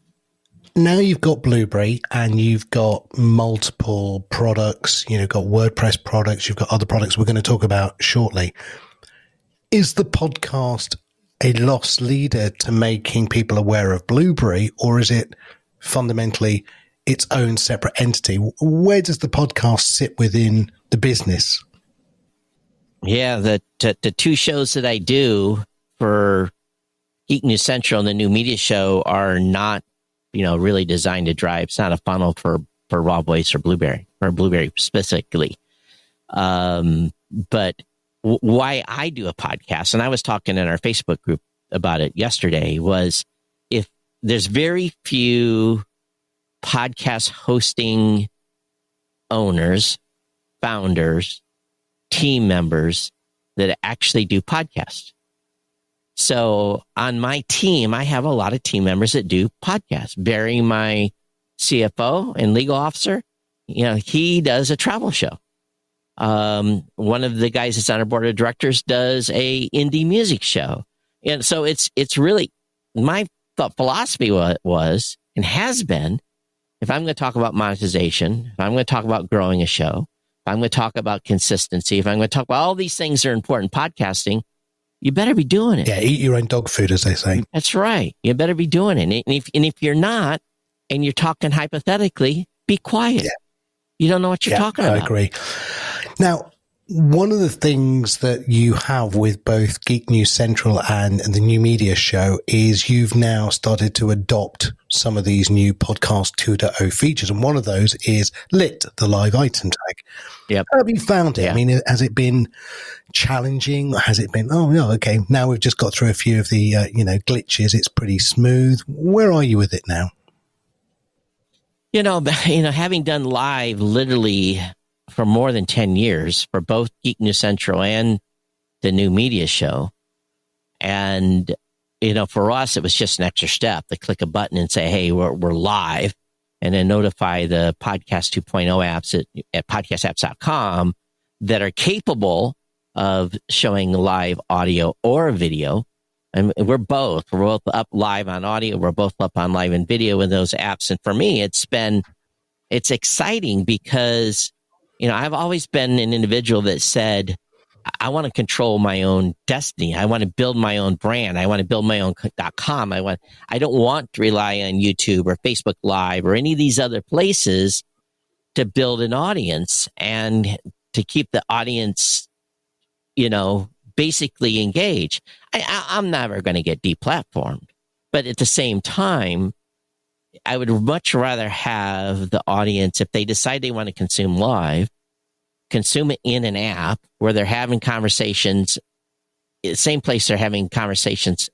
Now you've got Blubrry and you've got multiple products, you know, got WordPress products, you've got other products we're going to talk about shortly. Is the podcast a loss leader to making people aware of Blubrry, or is it fundamentally its own separate entity? Where does the podcast sit within the business? Yeah, the 2 shows that I do for Geek News Central and the New Media Show are not, you know, really designed to drive. It's not a funnel for Raw Voice or Blubrry specifically. But why I do a podcast, and I was talking in our Facebook group about it yesterday, was if there's very few podcast hosting owners, founders, team members that actually do podcasts. So on my team, I have a lot of team members that do podcasts. Barry, my CFO and legal officer, he does a travel show. One of the guys that's on our board of directors does a indie music show. And so it's really, my philosophy was and has been, if I'm going to talk about monetization, if I'm going to talk about growing a show, if I'm going to talk about consistency, if I'm going to talk about all these things that are important in podcasting, you better be doing it. Yeah, eat your own dog food, as they say. That's right. You better be doing it. And if you're not, and you're talking hypothetically, be quiet. Yeah. You don't know what you're talking about. I agree. Now, one of the things that you have with both Geek News Central and the New Media Show is you've now started to adopt some of these new Podcast 2.0 features. And one of those is Lit, the live item tag. Yep. How have you found it? Yeah. I mean, has it been challenging? Or has it been, oh, no, okay, now we've just got through a few of the, glitches. It's pretty smooth. Where are you with it now? Having done live literally for more than 10 years for both Geek News Central and the New Media Show. And, for us, it was just an extra step to click a button and say, hey, we're live, and then notify the Podcast 2.0 apps at podcastapps.com that are capable of showing live audio or video. And we're both up live on audio. We're both up on live and video in those apps. And for me, it's exciting because, I've always been an individual that said, I want to control my own destiny. I want to build my own brand. I want to build my own .com. I don't want to rely on YouTube or Facebook Live or any of these other places to build an audience and to keep the audience, basically engaged. I'm never going to get deplatformed. But at the same time, I would much rather have the audience, if they decide they want to consume live, consume it in an app where they're having conversations, the same place they're having conversations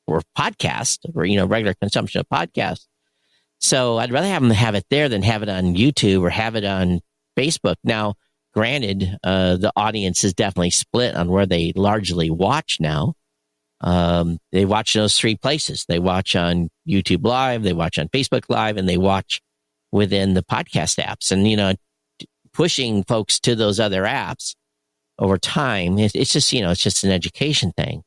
or podcast or, regular consumption of podcasts. So I'd rather have them have it there than have it on YouTube or have it on Facebook. Now, granted, the audience is definitely split on where they largely watch now. They watch those three places. They watch on YouTube Live, they watch on Facebook Live, and they watch within the podcast apps. And, pushing folks to those other apps over time, it's just an education thing.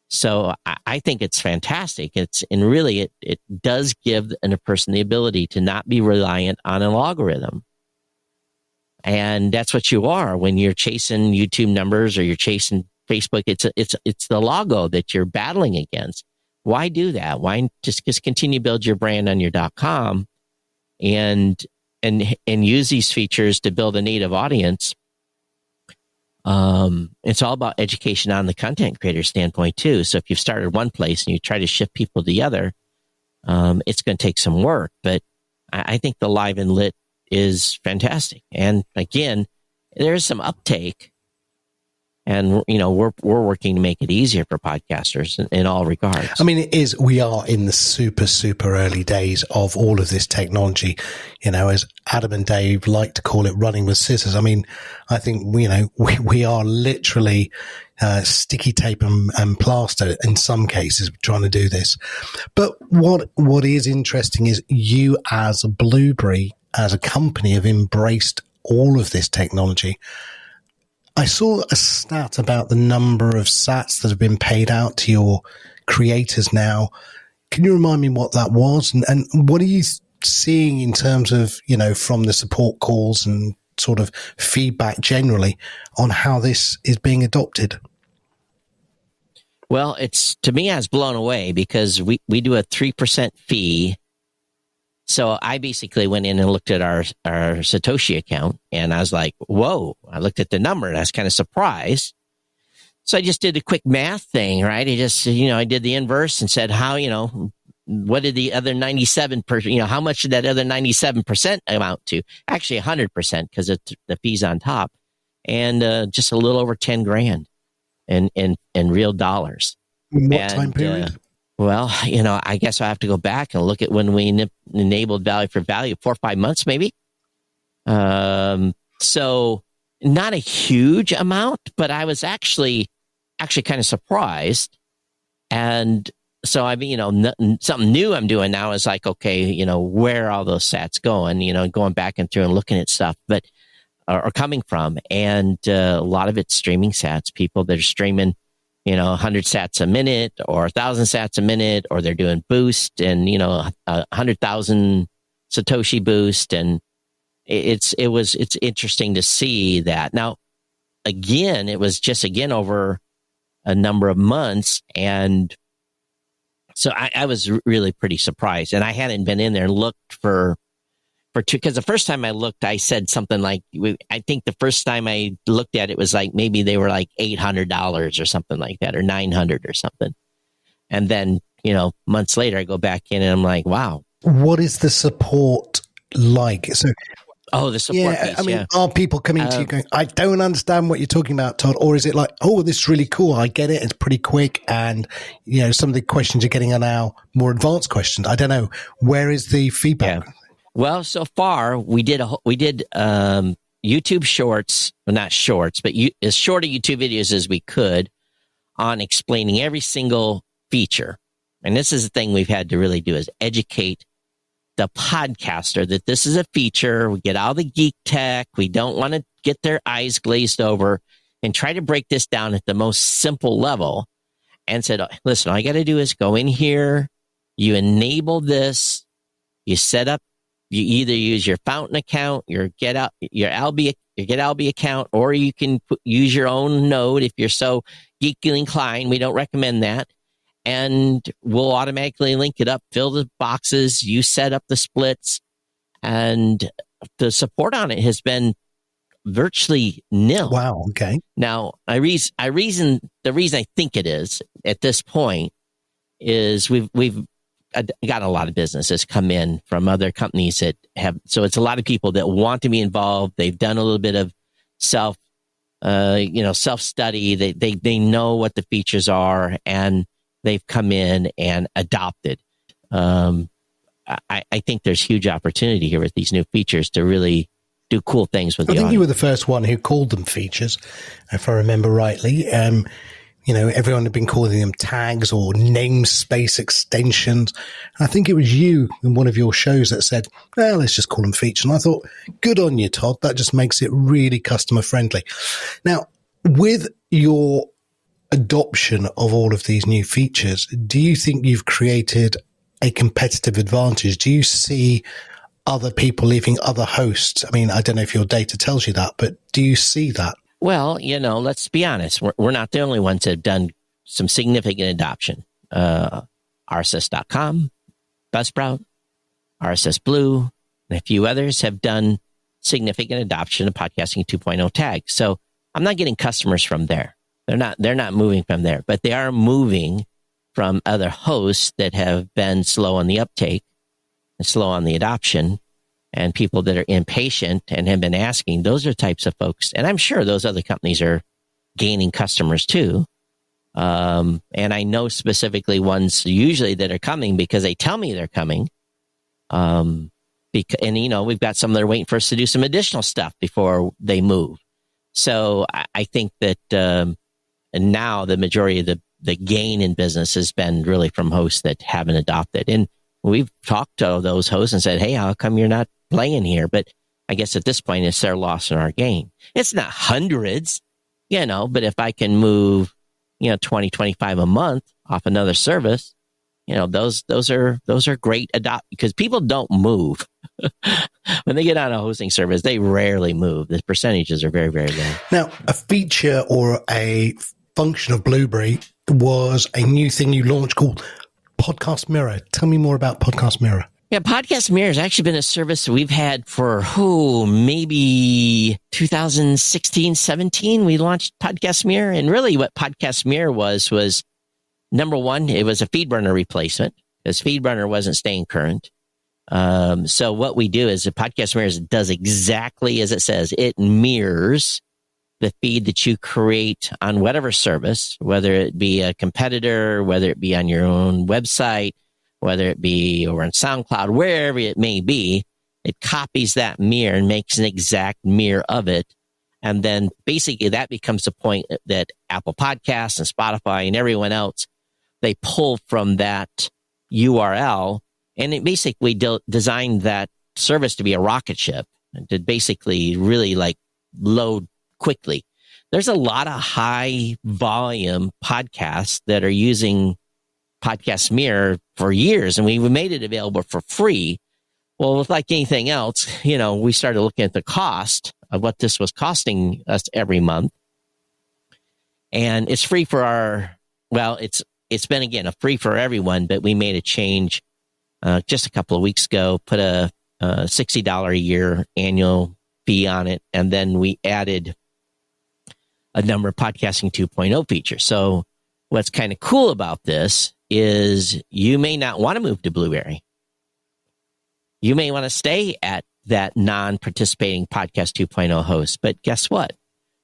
So I think it's fantastic. It does give a person the ability to not be reliant on an algorithm. And that's what you are when you're chasing YouTube numbers or you're chasing Facebook. It's the logo that you're battling against. Why do that? Why just continue to build your brand on your .com and use these features to build a native audience? It's all about education on the content creator standpoint too. So if you've started one place and you try to shift people to the other, it's going to take some work. But I think the live and lit is fantastic. And again, there's some uptake. And, we're working to make it easier for podcasters in all regards. I mean, we are in the super, super early days of all of this technology, as Adam and Dave like to call it, running with scissors. I mean, I think, we are literally sticky tape and plaster in some cases trying to do this. But what is interesting is you as Blubrry, as a company, have embraced all of this technology. I saw a stat about the number of sats that have been paid out to your creators now. Can you remind me what that was? And what are you seeing in terms of, from the support calls and sort of feedback generally on how this is being adopted? Well, to me, I was blown away because we do a 3% fee. So I basically went in and looked at our Satoshi account and I was like, whoa, I looked at the number and I was kind of surprised. So I just did a quick math thing, right? I did the inverse and said, what did the other 97%, how much did that other 97% amount to? Actually 100% because the fee's on top, and just a little over 10 grand in real dollars. In what time period? Well, I guess I have to go back and look at when we enabled value for value, 4 or 5 months, maybe. So not a huge amount, but I was actually kind of surprised. And So I mean, something new I'm doing now is like, okay, where are all those sats going? Going back and through and looking at stuff, but are coming from, and a lot of it's streaming sats. People that are streaming, 100 sats a minute or 1,000 sats a minute, or they're doing boost and 100,000 Satoshi boost, and it's interesting to see that. Now, again, it was just over a number of months, and so I was really pretty surprised, and I hadn't been in there and looked for two, because the first time I looked, I said something like, I think the first time I looked at it was like, maybe they were like $800 or something like that, or $900 or something. And then, months later, I go back in and I'm like, wow. What is the support like? So, the support piece, I mean, are people coming to you going, I don't understand what you're talking about, Todd? Or is it like, oh, this is really cool, I get it, it's pretty quick, and, some of the questions you're getting are now more advanced questions? I don't know. Where is the feedback? Yeah. Well, so far, we did YouTube shorts, well, not shorts, but as short of YouTube videos as we could on explaining every single feature. And this is the thing we've had to really do, is educate the podcaster that this is a feature. We get all the geek tech. We don't want to get their eyes glazed over, and try to break this down at the most simple level, and said, listen, all you got to do is go in here, you enable this, you set up, you either use your Fountain account, your GetAlby account, or you can use your own node if you're so geekily inclined. We don't recommend that. And we'll automatically link it up, fill the boxes, you set up the splits, and the support on it has been virtually nil. Wow. Okay. Now, the reason I think it is at this point is we've got a lot of businesses come in from other companies that have, so it's a lot of people that want to be involved. They've done a little bit of self-study. They know what the features are, and they've come in and adopted. I think there's huge opportunity here with these new features to really do cool things with the audience. I think you were the first one who called them features, if I remember rightly. Everyone had been calling them tags or namespace extensions. And I think it was you in one of your shows that said, well, let's just call them features. And I thought, good on you, Todd. That just makes it really customer friendly. Now, with your adoption of all of these new features, do you think you've created a competitive advantage? Do you see other people leaving, other hosts? I mean, I don't know if your data tells you that, but do you see that? Well, let's be honest. We're not the only ones that have done some significant adoption. RSS.com, Buzzsprout, RSS Blue, and a few others have done significant adoption of Podcasting 2.0 tags. So I'm not getting customers from there. They're not moving from there, but they are moving from other hosts that have been slow on the uptake and slow on the adoption, and people that are impatient and have been asking. Those are types of folks. And I'm sure those other companies are gaining customers too. And I know specifically ones usually that are coming because they tell me they're coming. And we've got some that are waiting for us to do some additional stuff before they move. So I think that now the majority of the gain in business has been really from hosts that haven't adopted. And we've talked to those hosts and said, hey, how come you're not playing here? But I guess at this point, it's their loss in our gain. It's not hundreds, but if I can move, 20, 25 a month off another service, those are great because people don't move. When they get on a hosting service, they rarely move. The percentages are very, very low. Now, a feature or a function of Blubrry was a new thing you launched called Podcast Mirror. Tell me more about Podcast Mirror. Yeah, Podcast Mirror has actually been a service that we've had for, maybe 2016, 17. We launched Podcast Mirror. And really what Podcast Mirror was number one, it was a FeedBurner replacement because FeedBurner wasn't staying current. So what we do is the Podcast Mirror does exactly as it says. It mirrors the feed that you create on whatever service, whether it be a competitor, whether it be on your own website, whether it be over on SoundCloud, wherever it may be. It copies that mirror and makes an exact mirror of it. And then basically that becomes the point that Apple Podcasts and Spotify and everyone else they pull from that URL. And it basically designed that service to be a rocket ship and to basically really like load quickly. There's a lot of high volume podcasts that are using Podcast Mirror for years, and we made it available for free. Well, with like anything else, we started looking at the cost of what this was costing us every month. And it's free for it's been, again, a free for everyone, but we made a change just a couple of weeks ago, put a $60 a year annual fee on it. And then we added a number of Podcasting 2.0 features. So what's kind of cool about this is you may not want to move to Blubrry. You may want to stay at that non-participating Podcast 2.0 host. But guess what?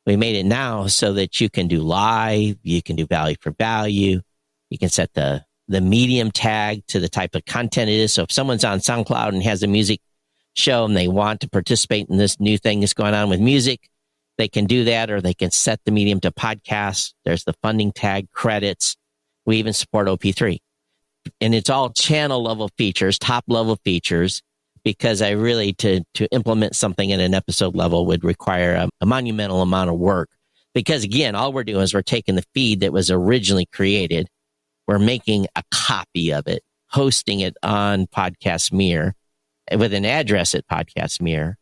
We made it now so that you can do live, you can do value for value, you can set the medium tag to the type of content it is. So if someone's on SoundCloud and has a music show and they want to participate in this new thing that's going on with music, they can do that, or they can set the medium to podcast. There's the funding tag, credits. We even support OP3. And it's all channel level features, top level features, because I really, to implement something at an episode level would require a monumental amount of work. Because again, all we're doing is we're taking the feed that was originally created, we're making a copy of it, hosting it on Podcast Mirror with an address at Podcast Mirror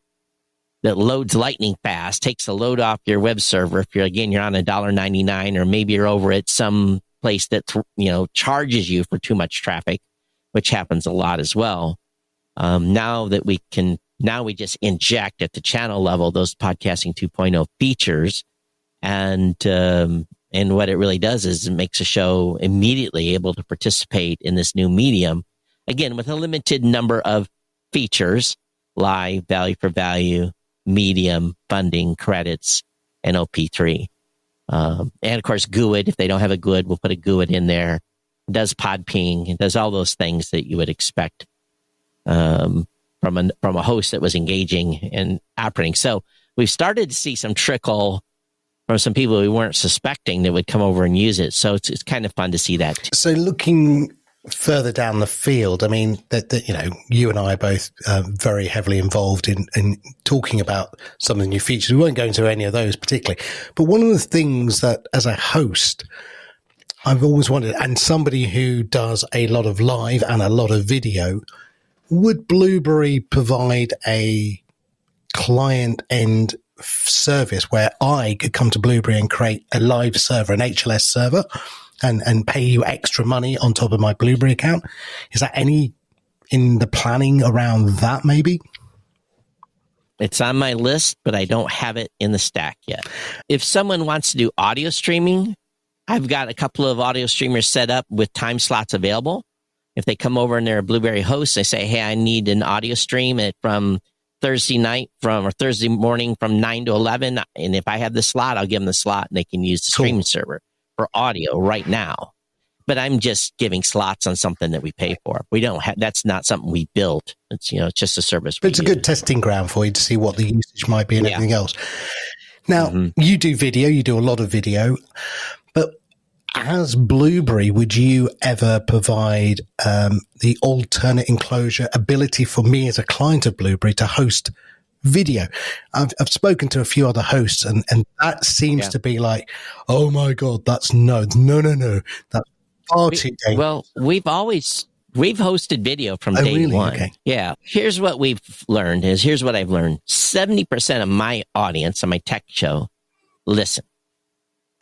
that loads lightning fast, takes the load off your web server. If you're on $1.99, or maybe you're over at some place that charges you for too much traffic, which happens a lot as well. Now we just inject at the channel level those Podcasting 2.0 features, and what it really does is it makes a show immediately able to participate in this new medium, again with a limited number of features: live, value for value, medium, funding, credits, and OP3. And of course, GUID. If they don't have a GUID, we'll put a GUID in there. It does pod ping. It does all those things that you would expect from a host that was engaging and operating. So we've started to see some trickle from some people we weren't suspecting that would come over and use it. So it's kind of fun to see that. So looking further down the field, I mean, that you and I are both very heavily involved in talking about some of the new features. We won't go into any of those particularly, but one of the things that as a host, I've always wondered, and somebody who does a lot of live and a lot of video, would Blubrry provide a client end service where I could come to Blubrry and create a live server, an HLS server, and pay you extra money on top of my Blubrry account? Is that any in the planning around that maybe? It's on my list, but I don't have it in the stack yet. If someone wants to do audio streaming, I've got a couple of audio streamers set up with time slots available. If they come over and they're a Blubrry host, they say, hey, I need an audio stream from Thursday night or Thursday morning from 9 to 11. And if I have the slot, I'll give them the slot and they can use the streaming server for audio right now. But I'm just giving slots on something that we pay for. We don't have, that's not something we built. It's, it's just a service. But it's a good testing ground for you to see what the usage might be and everything else. Now, you do video, you do a lot of video, but as Blubrry, would you ever provide the alternate enclosure ability for me as a client of Blubrry to host video? I've spoken to a few other hosts, and that seems to be like, oh my God, that's no. That's far too dangerous. Well, we've hosted video from day one. Okay. Yeah. Here's what here's what I've learned. 70% of my audience on my tech show listen.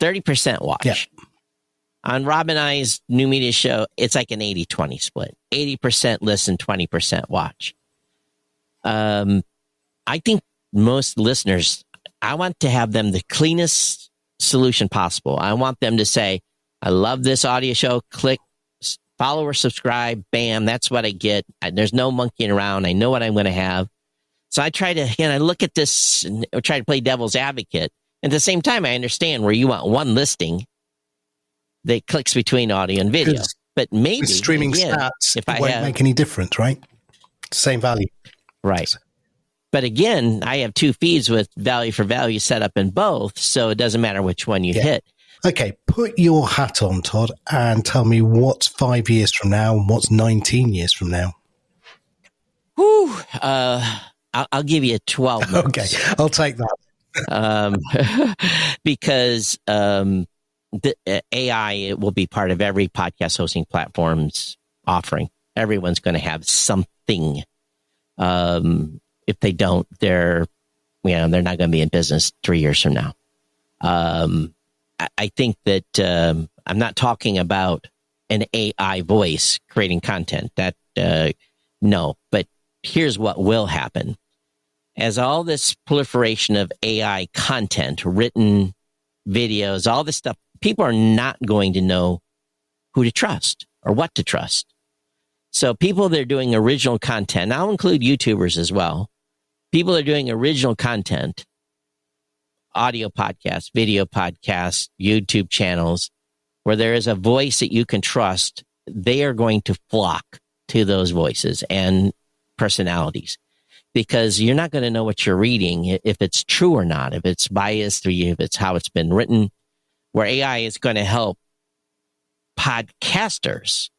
30% watch. Yeah. On Rob and I's new media show, it's like an 80-20 split. 80% listen, 20% watch. I think most listeners, I want to have them the cleanest solution possible. I want them to say, I love this audio show. Click, follow or subscribe. Bam, that's what I get. There's no monkeying around. I know what I'm going to have. So I try to, I look at this and try to play devil's advocate. At the same time, I understand where you want one listing that clicks between audio and video. But maybe streaming stats, if won't make any difference, right? Same value. Right. But again, I have two feeds with value for value set up in both, so it doesn't matter which one you hit. Okay, put your hat on, Todd, and tell me what's 5 years from now and what's 19 years from now. Whew, I'll give you 12 months. Okay, I'll take that. Because the AI will be part of every podcast hosting platform's offering. Everyone's going to have something. If they don't, they're not going to be in business 3 years from now. I think that I'm not talking about an AI voice creating content. That no, but here's what will happen. As all this proliferation of AI content, written videos, all this stuff, people are not going to know who to trust or what to trust. So people that are doing original content, I'll include YouTubers as well. People that are doing original content, audio podcasts, video podcasts, YouTube channels, where there is a voice that you can trust, they are going to flock to those voices and personalities, because you're not going to know what you're reading, if it's true or not, if it's biased, or if it's how it's been written. Where AI is going to help podcasters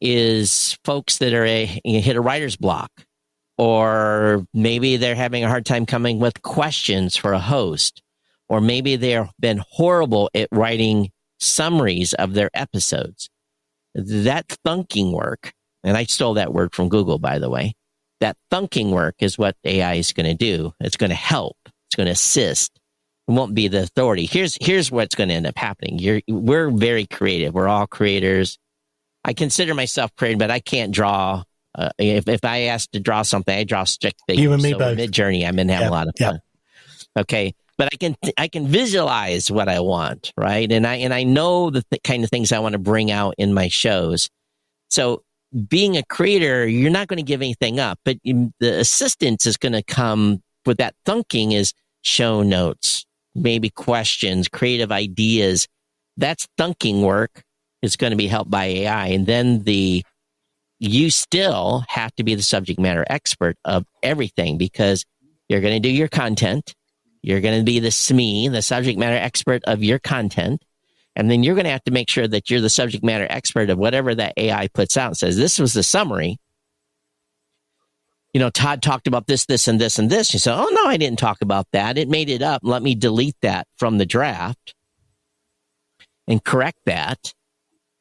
is folks that are hit a writer's block, or maybe they're having a hard time coming with questions for a host, or maybe they've been horrible at writing summaries of their episodes. That thunking work, and I stole that word from Google, by the way, that thunking work is what AI is going to do. It's going to help. It's going to assist. It won't be the authority. Here's what's going to end up happening. We're very creative. We're all creators. I consider myself creative, but I can't draw. If I ask to draw something, I draw stick figures. You and me both. Mid-Journey, I'm going to have a lot of fun. Okay, but I can visualize what I want, right? And I know the kind of things I want to bring out in my shows. So being a creator, you're not going to give anything up, but the assistance is going to come with that thunking is show notes, maybe questions, creative ideas. That's thunking work is going to be helped by AI. And then you still have to be the subject matter expert of everything, because you're going to do your content. You're going to be the SME, the subject matter expert of your content. And then you're going to have to make sure that you're the subject matter expert of whatever that AI puts out and says, this was the summary. Todd talked about this, this, and this, and this. You say, oh, no, I didn't talk about that. It made it up. Let me delete that from the draft and correct that.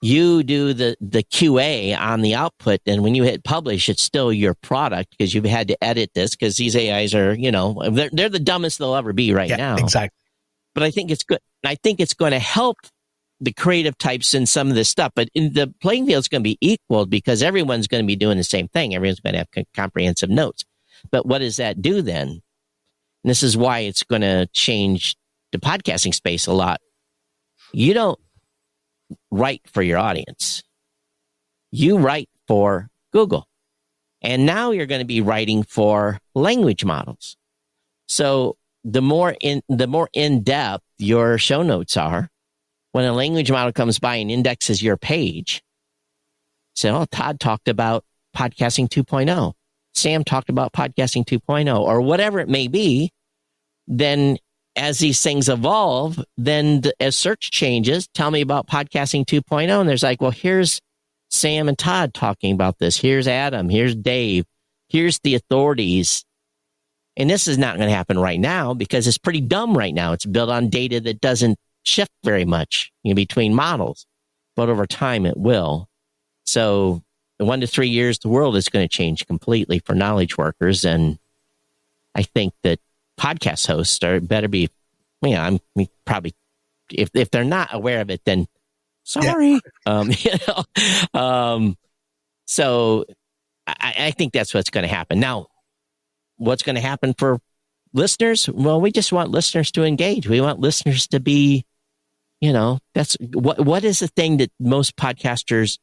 You do the QA on the output, and when you hit publish, it's still your product, because you've had to edit this, because these AIs are, they're the dumbest they'll ever be right now. Exactly. But I think it's good. I think it's going to help the creative types in some of this stuff, but in the playing field is going to be equal, because everyone's going to be doing the same thing. Everyone's going to have comprehensive notes. But what does that do then? And this is why it's going to change the podcasting space a lot. You don't write for your audience. You write for Google. And now you're going to be writing for language models. So the more in depth your show notes are, when a language model comes by and indexes your page, say, oh, Todd talked about podcasting 2.0. Sam talked about podcasting 2.0, or whatever it may be. Then as these things evolve, then as search changes, tell me about podcasting 2.0. And there's like, well, here's Sam and Todd talking about this. Here's Adam. Here's Dave. Here's the authorities. And this is not going to happen right now, because it's pretty dumb right now. It's built on data that doesn't shift very much between models, but over time it will. So in 1 to 3 years, the world is going to change completely for knowledge workers. And I think that podcast hosts better be, probably, if they're not aware of it, then sorry. Yeah. So I think that's what's going to happen. Now, what's going to happen for listeners? Well, we just want listeners to engage. We want listeners to be, that's what is the thing that most podcasters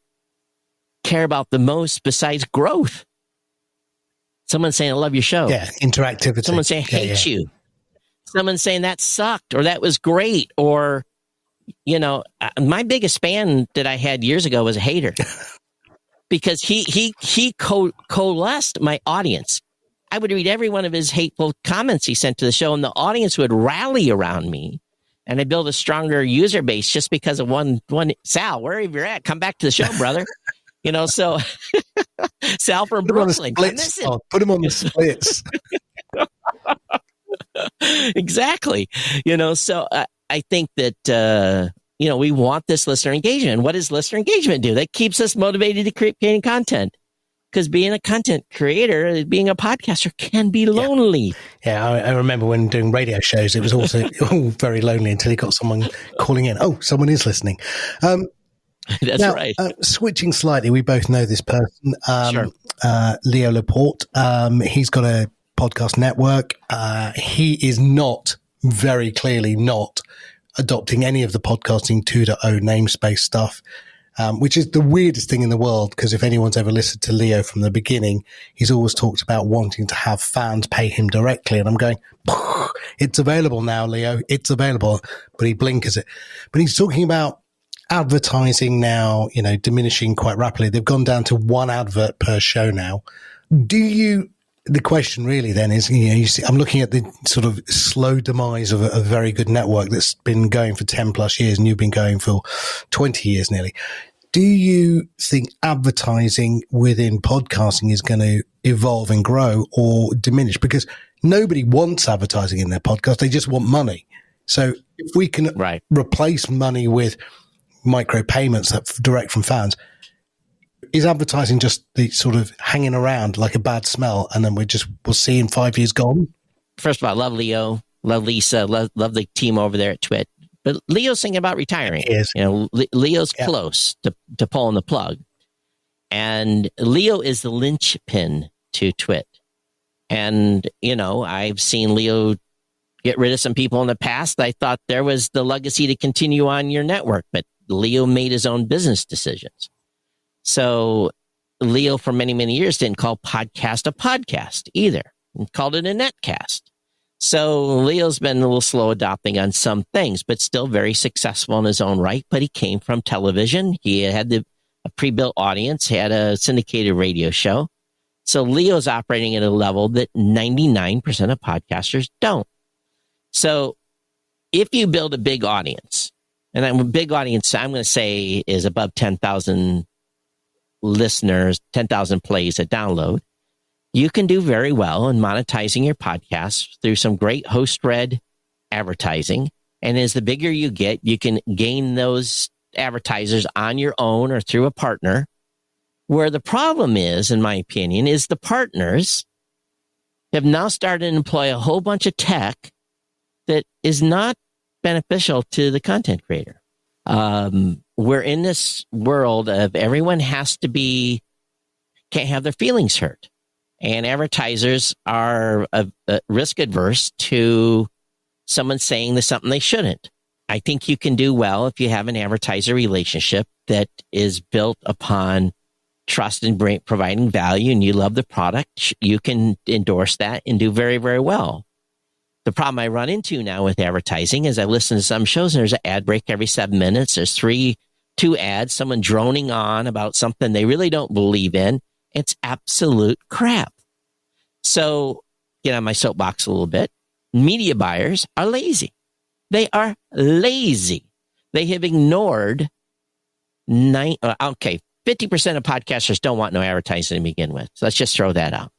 care about the most besides growth? Someone saying, I love your show. Yeah, interactivity. Someone saying, hate you. Someone saying that sucked, or that was great, or, my biggest fan that I had years ago was a hater, because he coalesced my audience. I would read every one of his hateful comments he sent to the show, and the audience would rally around me and I build a stronger user base just because of one. Sal, wherever you're at, come back to the show, brother. So Sal from Brooklyn. Put him on the splits. Exactly. So I think that, we want this listener engagement. What does listener engagement do? That keeps us motivated to create content. Because being a content creator, being a podcaster can be lonely. Yeah, I remember when doing radio shows, it was also very lonely until you got someone calling in. Oh, someone is listening. That's now, right. Switching slightly, we both know this person, Sure. Leo Laporte. He's got a podcast network. He is very clearly not adopting any of the podcasting 2.0 namespace stuff. Which is the weirdest thing in the world, because if anyone's ever listened to Leo from the beginning, he's always talked about wanting to have fans pay him directly. And I'm going, it's available now, Leo. It's available. But he blinkers it. But he's talking about advertising now, diminishing quite rapidly. They've gone down to one advert per show now. The question really then is, you see, I'm looking at the sort of slow demise of a very good network that's been going for 10 plus years, and you've been going for 20 years nearly. Do you think advertising within podcasting is going to evolve and grow or diminish? Because nobody wants advertising in their podcast. They just want money. So if we can replace money with micro payments that's direct from fans, is advertising just the sort of hanging around like a bad smell, and then we'll see in 5 years gone? First of all, I love Leo, love Lisa, love the team over there at Twit. But Leo's thinking about retiring. He is. Leo's close to pulling the plug. And Leo is the linchpin to Twit. And, I've seen Leo get rid of some people in the past. I thought there was the legacy to continue on your network, but Leo made his own business decisions. So Leo, for many, many years, didn't call podcast a podcast either. He called it a netcast. So Leo's been a little slow adopting on some things, but still very successful in his own right. But he came from television. He had a pre-built audience, had a syndicated radio show. So Leo's operating at a level that 99% of podcasters don't. So if you build a big audience, and a big audience, I'm going to say, is above 10,000 listeners, 10,000 plays a download, you can do very well in monetizing your podcast through some great host-read advertising. And as the bigger you get, you can gain those advertisers on your own or through a partner. Where the problem is, in my opinion, is the partners have now started to employ a whole bunch of tech that is not beneficial to the content creator. We're in this world of everyone can't have their feelings hurt. And advertisers are risk adverse to someone saying there's something they shouldn't. I think you can do well if you have an advertiser relationship that is built upon trust and providing value, and you love the product. You can endorse that and do very, very well. The problem I run into now with advertising is I listen to some shows and there's an ad break every 7 minutes. There's 2 ads, someone droning on about something they really don't believe in. It's absolute crap. So, get on my soapbox a little bit. Media buyers are lazy. They are lazy. They have ignored 50% of podcasters don't want no advertising to begin with. So let's just throw that out.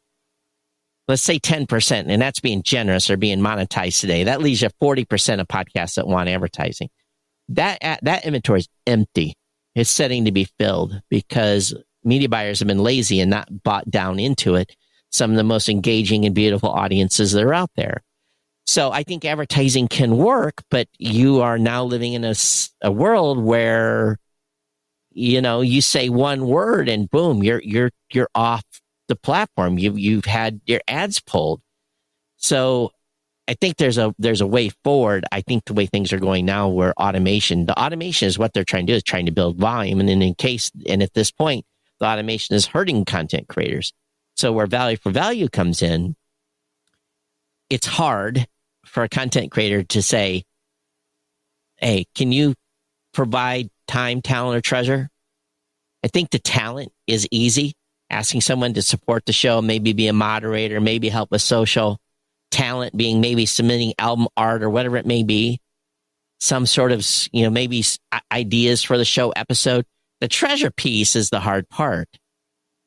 Let's say 10%, and that's being generous or being monetized today. That leaves you 40% of podcasts that want advertising. That inventory is empty. It's setting to be filled because media buyers have been lazy and not bought down into it. Some of the most engaging and beautiful audiences that are out there. So I think advertising can work, but you are now living in a world where, you say one word and boom, you're off the platform. You've had your ads pulled. So I think there's a way forward. I think the way things are going now, where the automation is what they're trying to do, is trying to build volume. And at this point, the automation is hurting content creators. So where value for value comes in, it's hard for a content creator to say, hey, can you provide time, talent, or treasure? I think the talent is easy. Asking someone to support the show, maybe be a moderator, maybe help with social. Talent being maybe submitting album art or whatever it may be. some sort of, maybe ideas for the show episode. The treasure piece is the hard part.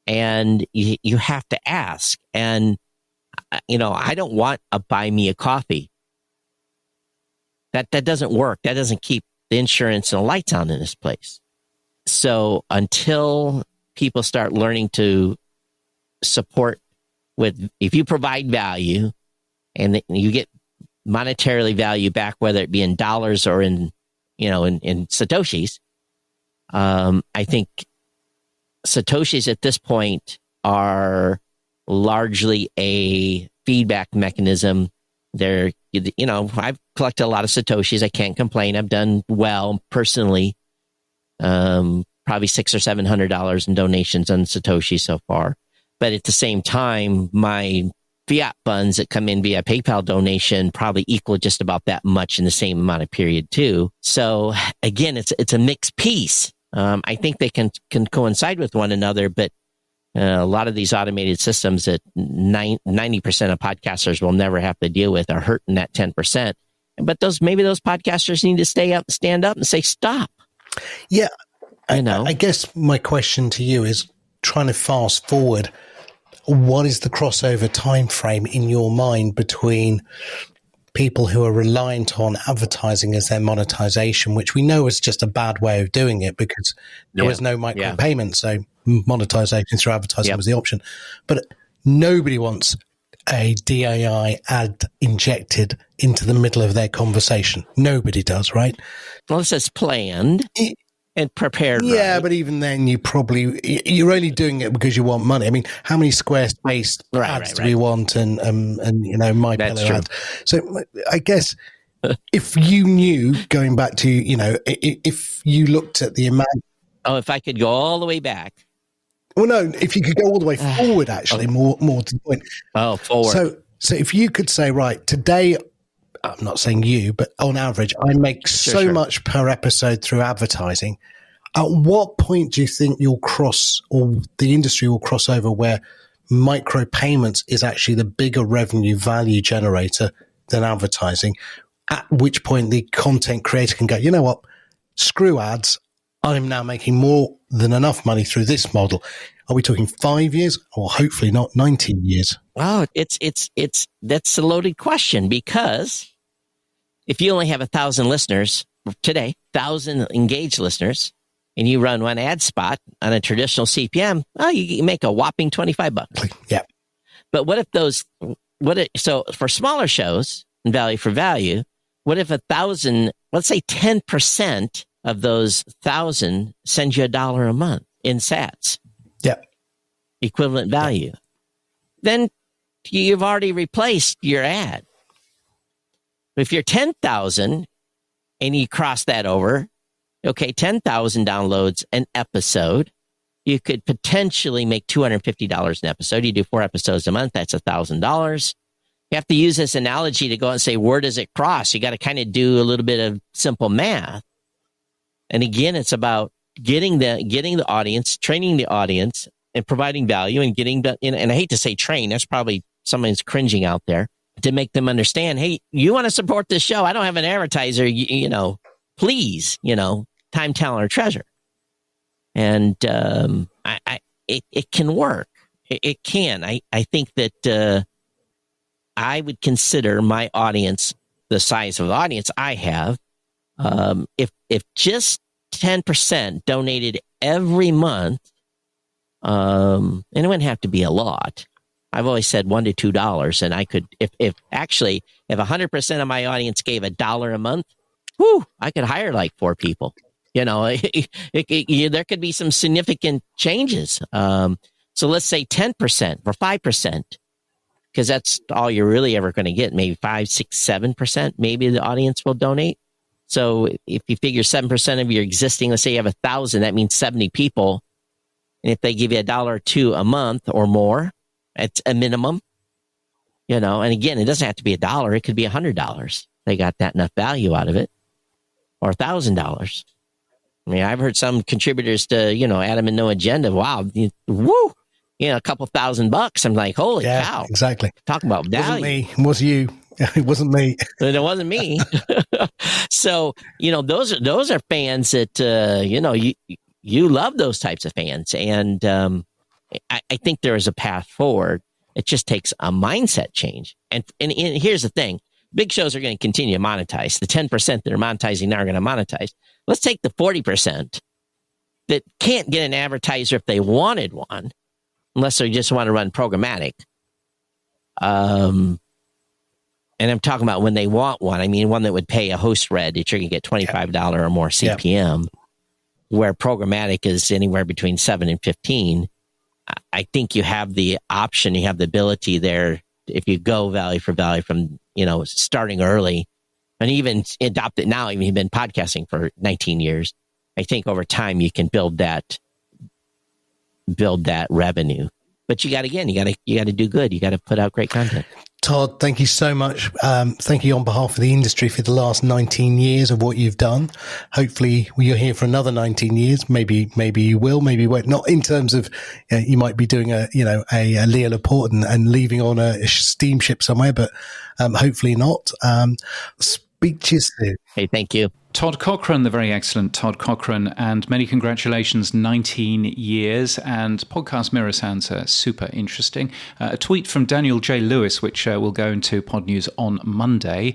And you have to ask. And, I don't want a buy me a coffee. That doesn't work. That doesn't keep the insurance and the lights on in this place. So until people start learning to support if you provide value and you get monetarily value back, whether it be in dollars or in Satoshis, I think Satoshis at this point are largely a feedback mechanism. They're, I've collected a lot of Satoshis. I can't complain. I've done well personally. Probably $600 or $700 in donations on Satoshi so far. But at the same time, my fiat funds that come in via PayPal donation probably equal just about that much in the same amount of period too. So again, it's a mixed piece. I think they can coincide with one another, but a lot of these automated systems that 90% of podcasters will never have to deal with are hurting that 10%. But maybe those podcasters need to stand up and say, stop. Yeah. I guess my question to you is trying to fast forward. What is the crossover time frame in your mind between people who are reliant on advertising as their monetization, which we know is just a bad way of doing it because there was no micropayment, so monetization through advertising was the option. But nobody wants a DAI ad injected into the middle of their conversation. Nobody does, right? Unless it's planned and prepared. Yeah, right. But even then, you're only doing it because you want money. I mean, how many Squarespace ads do we want, and My Pillow ads? So I guess if you knew, going back to if you looked at the amount. Oh, if I could go all the way back. Well, no, if you could go all the way forward, actually, more to the point. Oh, forward. So if you could say, right, today, I'm not saying you, but on average, I make so much per episode through advertising. At what point do you think you'll cross, or the industry will cross over, where micropayments is actually the bigger revenue value generator than advertising? At which point the content creator can go, you know what, screw ads. I'm now making more than enough money through this model. Are we talking 5 years, or hopefully not 19 years? Oh, that's a loaded question, because if you only have 1,000 listeners today, 1,000 engaged listeners, and you run one ad spot on a traditional CPM, you make a whopping $25. Yeah. But so for smaller shows and value for value, what if 1,000, let's say 10% of those 1,000 send you $1 a month in sats? Yeah. Equivalent value. Then you've already replaced your ad. If you're 10,000 and you cross that over, 10,000 downloads an episode, you could potentially make $250 an episode. You do 4 episodes a month, that's $1,000. You have to use this analogy to go out and say, where does it cross? You got to kind of do a little bit of simple math. And again, it's about getting the audience, training the audience, and providing value, and and I hate to say train, that's probably someone's cringing out there, to make them understand, hey, you want to support this show? I don't have an advertiser, please, time, talent, or treasure. And it can work. It can. I think that I would consider my audience the size of the audience I have. If just 10% donated every month, and it wouldn't have to be a lot. I've always said $1 to $2, and I could, if 100% of my audience gave $1 a month, I could hire like 4 people. There could be some significant changes. So let's say 10% or 5%, because that's all you're really ever going to get. Maybe 5, 6, 7%. Maybe the audience will donate. So if you figure 7% of your existing, let's say you have 1,000, that means 70 people. And if they give you $1 or $2 a month or more, it's a minimum, and again, it doesn't have to be $1. It could be $100. They got that enough value out of it, or $1,000. I mean, I've heard some contributors to, Adam and No Agenda. Wow. Woo. A couple $1,000. I'm like, holy cow. Exactly. Talking about value. Wasn't me. Was you. It wasn't me. And it wasn't me. So, those are fans that, you love those types of fans. And I think there is a path forward. It just takes a mindset change. And here's the thing. Big shows are going to continue to monetize. The 10% that are monetizing now are going to monetize. Let's take the 40% that can't get an advertiser if they wanted one, unless they just want to run programmatic. And I'm talking about when they want one. I mean, one that would pay a host read that you're going to get $25 or more CPM, where programmatic is anywhere between 7 and 15. I think you have the option, you have the ability there, if you go value for value from, starting early and even adopt it now. I mean, you've been podcasting for 19 years. I think over time you can build that revenue. But you got to do good. You got to put out great content. Todd, thank you so much. Thank you on behalf of the industry for the last 19 years of what you've done. Hopefully you're here for another 19 years. Maybe you will, maybe you won't. Not in terms of, you might be doing a Leo Laporte and leaving on a steamship somewhere, but hopefully not. Speak to you soon. Hey, thank you. Todd Cochrane, the very excellent Todd Cochrane, and many congratulations, 19 years, and Podcast Mirror sounds super interesting. A tweet from Daniel J. Lewis, which will go into Pod News on Monday.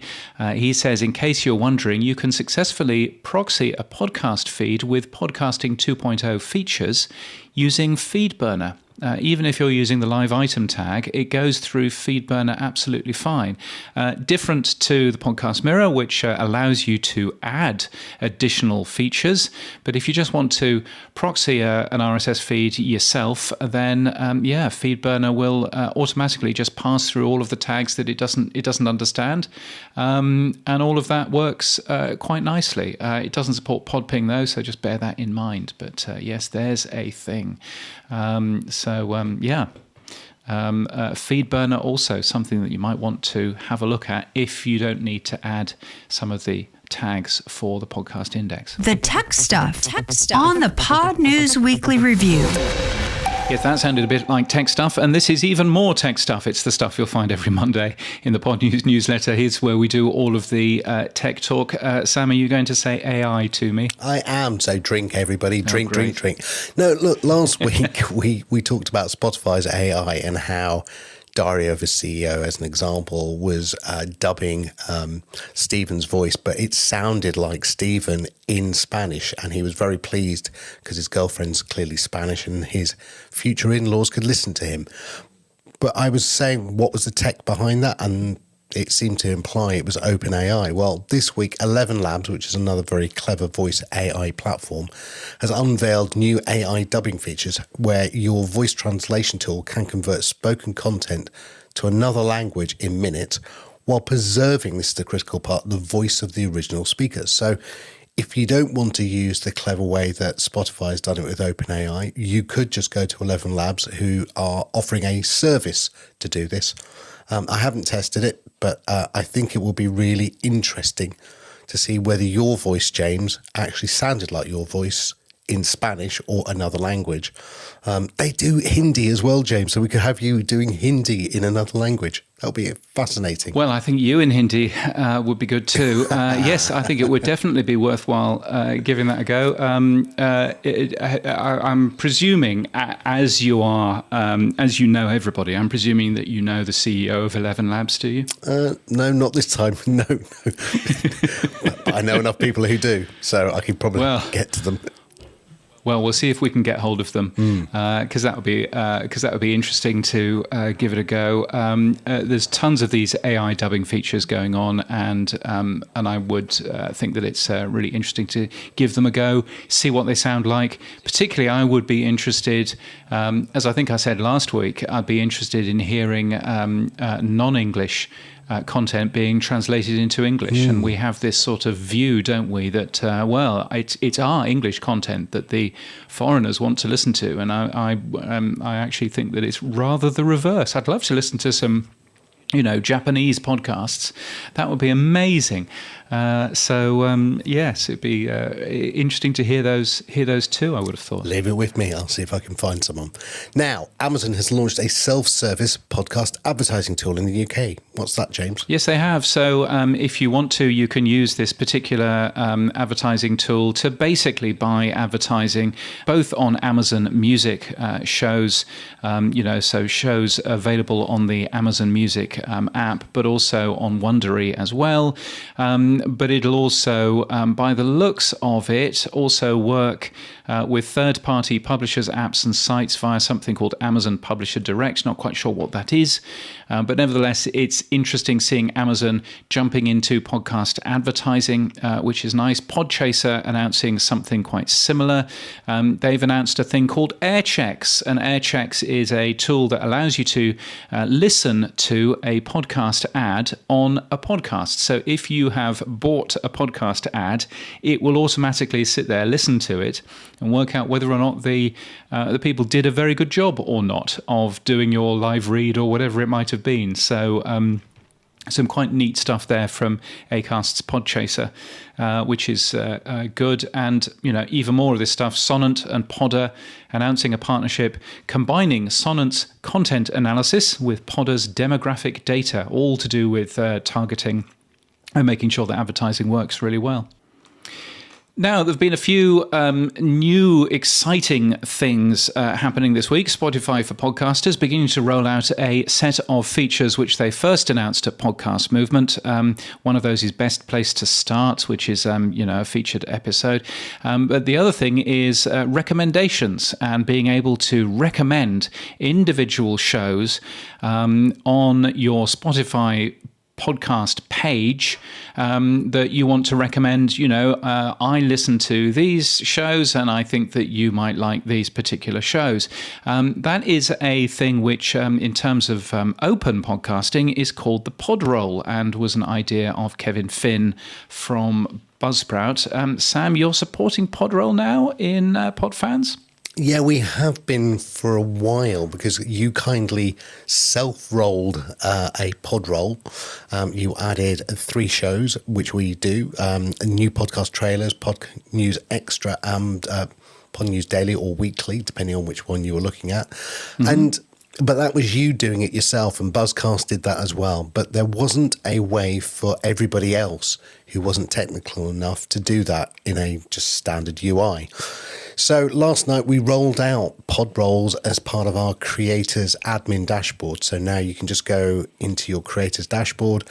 He says, in case you're wondering, you can successfully proxy a podcast feed with Podcasting 2.0 features using FeedBurner. Even if you're using the live item tag, it goes through FeedBurner absolutely fine. Different to the Podcast Mirror, which allows you to add additional features. But if you just want to proxy an RSS feed yourself, then FeedBurner will automatically just pass through all of the tags that it doesn't understand, and all of that works quite nicely. It doesn't support PodPing though, so just bear that in mind. But yes, there's a thing. FeedBurner also something that you might want to have a look at if you don't need to add some of the tags for the podcast index. The tech stuff on the Pod News Weekly Review. Yes, that sounded a bit like tech stuff, and this is even more tech stuff. It's the stuff you'll find every Monday in the Pod News newsletter. Here's where we do all of the tech talk. Sam, are you going to say AI to me? I am. So drink, everybody. Drink. No, look, last week we talked about Spotify's AI and how Dario, the CEO, as an example, was dubbing Stephen's voice, but it sounded like Stephen in Spanish, and he was very pleased because his girlfriend's clearly Spanish and his future in-laws could listen to him. But I was saying, what was the tech behind that? And it seemed to imply it was OpenAI. Well, this week, 11 Labs, which is another very clever voice AI platform, has unveiled new AI dubbing features where your voice translation tool can convert spoken content to another language in minutes while preserving, this is the critical part, the voice of the original speakers. So if you don't want to use the clever way that Spotify has done it with OpenAI, you could just go to 11 Labs, who are offering a service to do this. I haven't tested it, but I think it will be really interesting to see whether your voice, James, actually sounded like your voice in Spanish or another language. They do Hindi as well, James, so we could have you doing Hindi in another language. That would be fascinating. Well, I think you in Hindi would be good too. Yes, I think it would definitely be worthwhile giving that a go. I'm presuming, as you know everybody, I'm presuming that you know the CEO of 11 Labs, do you? No, not this time. No. I know enough people who do, so I could probably get to them. Well, we'll see if we can get hold of them, because that would be interesting to give it a go. There's tons of these AI dubbing features going on, and I would think that it's really interesting to give them a go, see what they sound like. Particularly, I would be interested, as I think I said last week, I'd be interested in hearing non-English content being translated into English. And we have this sort of view, don't we, that, it's our English content that the foreigners want to listen to. And I actually think that it's rather the reverse. I'd love to listen to some Japanese podcasts. That would be amazing. Yes, it'd be interesting to hear those too, I would have thought. Leave it with me. I'll see if I can find someone. Now, Amazon has launched a self-service podcast advertising tool in the UK. What's that, James? Yes, they have. So if you want to, you can use this particular advertising tool to basically buy advertising both on Amazon Music shows, so shows available on the Amazon Music app, but also on Wondery as well. But it'll also, by the looks of it, also work with third-party publishers, apps and sites via something called Amazon Publisher Direct. Not quite sure what that is, but nevertheless, it's interesting seeing Amazon jumping into podcast advertising, which is nice. Podchaser announcing something quite similar. They've announced a thing called AirChecks, and AirChecks is a tool that allows you to listen to a podcast ad on a podcast. So if you have bought a podcast ad, it will automatically sit there, listen to it, and work out whether or not the people did a very good job or not of doing your live read or whatever it might have been. So some quite neat stuff there from Acast's Podchaser, which is good. And, even more of this stuff, Sonant and Podder announcing a partnership combining Sonant's content analysis with Podder's demographic data, all to do with targeting and making sure that advertising works really well. Now, there have been a few new exciting things happening this week. Spotify for Podcasters beginning to roll out a set of features which they first announced at Podcast Movement. One of those is Best Place to Start, which is a featured episode. But the other thing is recommendations and being able to recommend individual shows on your Spotify podcast page that you want to recommend. I listen to these shows and I think that you might like these particular shows. That is a thing which in terms of open podcasting is called the Podroll and was an idea of Kevin Finn from Buzzsprout. Sam, you're supporting Podroll now in Podfans? Yeah, we have been for a while because you kindly self-rolled a pod roll. You added 3 shows, which we do, new podcast trailers, Pod News Extra and Pod News Daily or Weekly, depending on which one you were looking at. Mm-hmm. But that was you doing it yourself, and Buzzcast did that as well. But there wasn't a way for everybody else who wasn't technical enough to do that in a just standard UI. So last night we rolled out pod rolls as part of our creators admin dashboard. So now you can just go into your creators dashboard,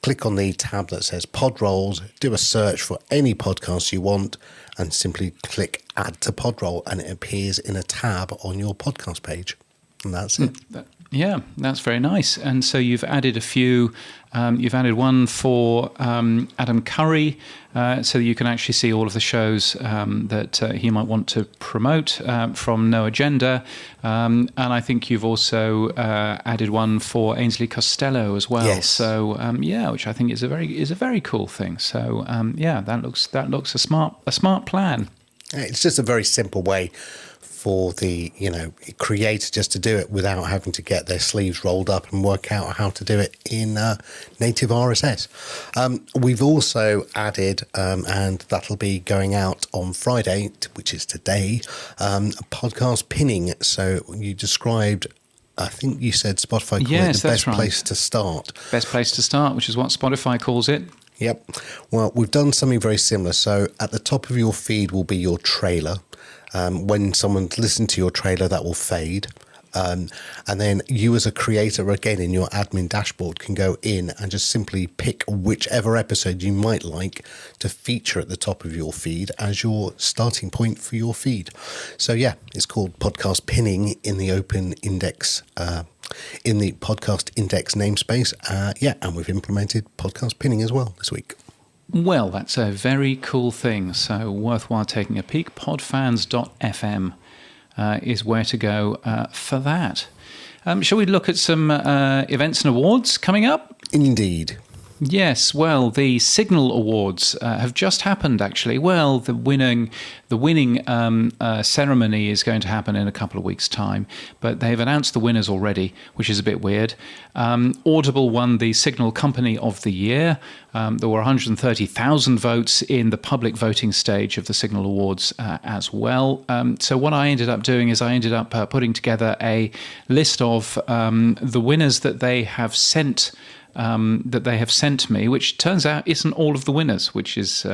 click on the tab that says pod rolls, do a search for any podcast you want, and simply click add to pod roll, and it appears in a tab on your podcast page. And that's it. Yeah, that's very nice. And so you've added a few. You've added one for Adam Curry, so that you can actually see all of the shows that he might want to promote from No Agenda. And I think you've also added one for Ainsley Costello as well. Yes. So which I think is a very cool thing. So that looks a smart plan. It's just a very simple way for the creator just to do it without having to get their sleeves rolled up and work out how to do it in native RSS. We've also added, and that'll be going out on Friday, which is today, podcast pinning. So you described, I think you said Spotify called it the best place to start. Best place to start, which is what Spotify calls it. Yep. Well, we've done something very similar. So at the top of your feed will be your trailer. When someone's listened to your trailer, that will fade. And then you as a creator, again, in your admin dashboard, can go in and just simply pick whichever episode you might like to feature at the top of your feed as your starting point for your feed. So, yeah, it's called podcast pinning in the open index, in the podcast index namespace. And we've implemented podcast pinning as well this week. Well, that's a very cool thing, so worthwhile taking a peek. Podfans.fm is where to go for that. Shall we look at some events and awards coming up? Indeed. Yes, well, the Signal Awards have just happened, actually. Well, the winning ceremony is going to happen in a couple of weeks' time, but they've announced the winners already, which is a bit weird. Audible won the Signal Company of the Year. There were 130,000 votes in the public voting stage of the Signal Awards as well. So what I ended up doing is I ended up putting together a list of the winners that they have sent me, which turns out isn't all of the winners, which is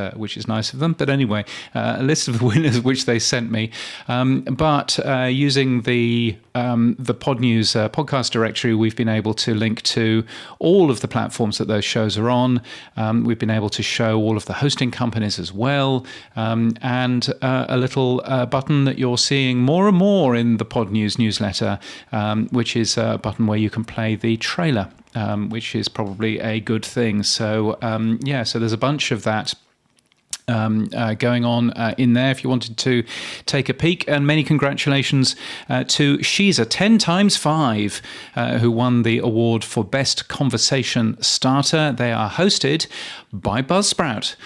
nice of them. But anyway, a list of the winners which they sent me. But using the Pod News podcast directory, we've been able to link to all of the platforms that those shows are on. We've been able to show all of the hosting companies as well, and a little button that you're seeing more and more in the Pod News newsletter, which is a button where you can play the trailer. Which is probably a good thing. So, so there's a bunch of that going on in there if you wanted to take a peek. And many congratulations to She's a 10 times 5 who won the award for Best Conversation Starter. They are hosted by Buzzsprout.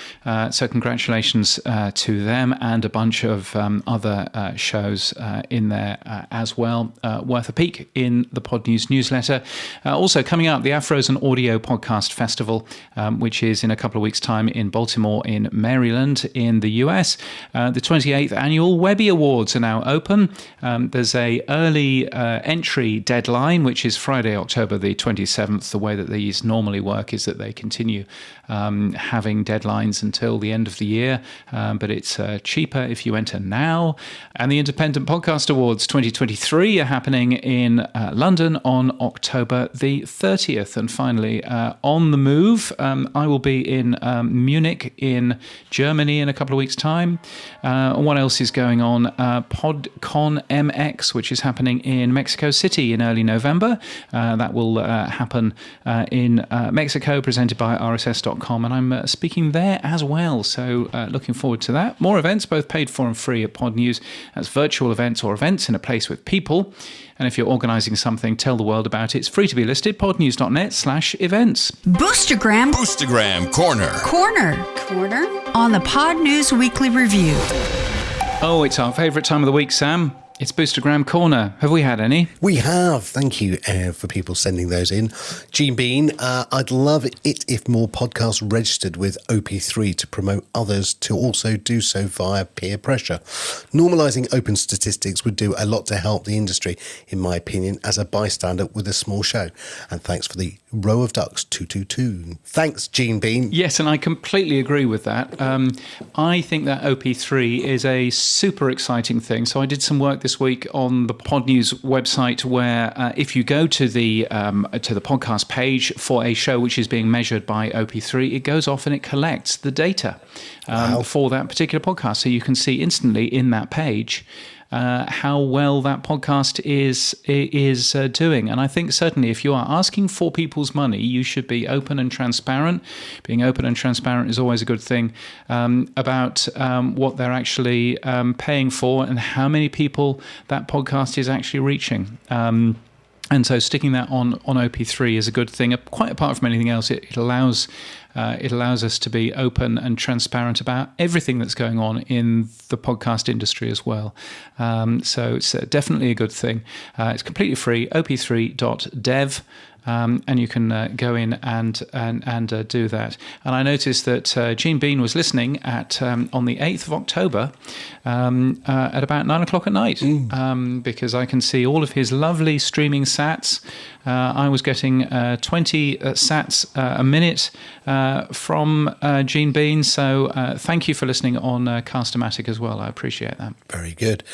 So congratulations to them and a bunch of other shows in there as well. Worth a peek in the Pod News newsletter. Also coming up, the Afros and Audio Podcast Festival, which is in a couple of weeks' time in Baltimore in Maryland in the US. The 28th annual Webby Awards are now open. There's a early entry deadline, which is Friday, October the 27th. The way that these normally work is that they continue having deadlines until the end of the year, but it's cheaper if you enter now. And the Independent Podcast Awards 2023 are happening in London on October the 30th. And finally, on the move, I will be in Munich in Germany in a couple of weeks' time. What else is going on? PodCon MX, which is happening in Mexico City in early November. That will happen in Mexico, presented by RSS.com, and I'm speaking there as well. So looking forward to that. More events, both paid for and free at Pod News. That's virtual events or events in a place with people. And if you're organising something, tell the world about it. It's free to be listed, podnews.net/events. Boostergram Corner on the Pod News Weekly Review. Oh, it's our favourite time of the week, Sam. It's Boostergram Corner. Have we had any? We have. Thank you for people sending those in. Gene Bean, I'd love it if more podcasts registered with OP3 to promote others to also do so via peer pressure. Normalising open statistics would do a lot to help the industry, in my opinion, as a bystander with a small show. And thanks for the row of ducks 222. Thanks, Gene Bean. Yes, and I completely agree with that. I think that OP3 is a super exciting thing. So I did some work this week on the Pod News website, where if you go to the podcast page for a show which is being measured by OP3, it goes off and it collects the data for that particular podcast. So you can see instantly in that page how well that podcast is doing. And I think certainly if you are asking for people's money, you should be open and transparent. Being open and transparent is always a good thing about what they're actually paying for and how many people that podcast is actually reaching. And so sticking that on OP3 is a good thing. Quite apart from anything else, it allows us to be open and transparent about everything that's going on in the podcast industry as well. So it's definitely a good thing. It's completely free, op3.dev. And you can go in and do that. And I noticed that Gene Bean was listening at on the 8th of October at about 9 o'clock at night, because I can see all of his lovely streaming sats. I was getting 20 sats a minute from Gene Bean. So thank you for listening on Cast-O-Matic as well. I appreciate that. Very good.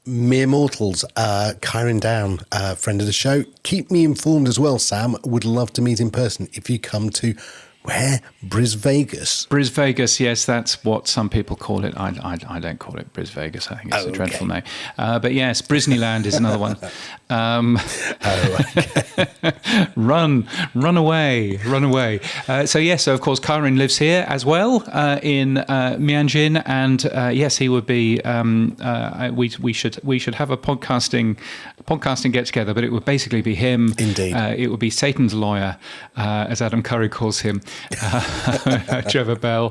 Mere Mortals, Kyron Down, friend of the show. Keep me informed as well, Sam. Would love to meet in person if you come to Where? Brisvegas? Brisvegas, yes, that's what some people call it. I don't call it Brisvegas. I think it's a dreadful name. But yes, Brisneyland is another one. Run away. So of course, Karen lives here as well in Mianjin, and yes, he would be. We should have a podcasting get together, but it would basically be him. Indeed, it would be Satan's lawyer, as Adam Curry calls him. Trevor Bell,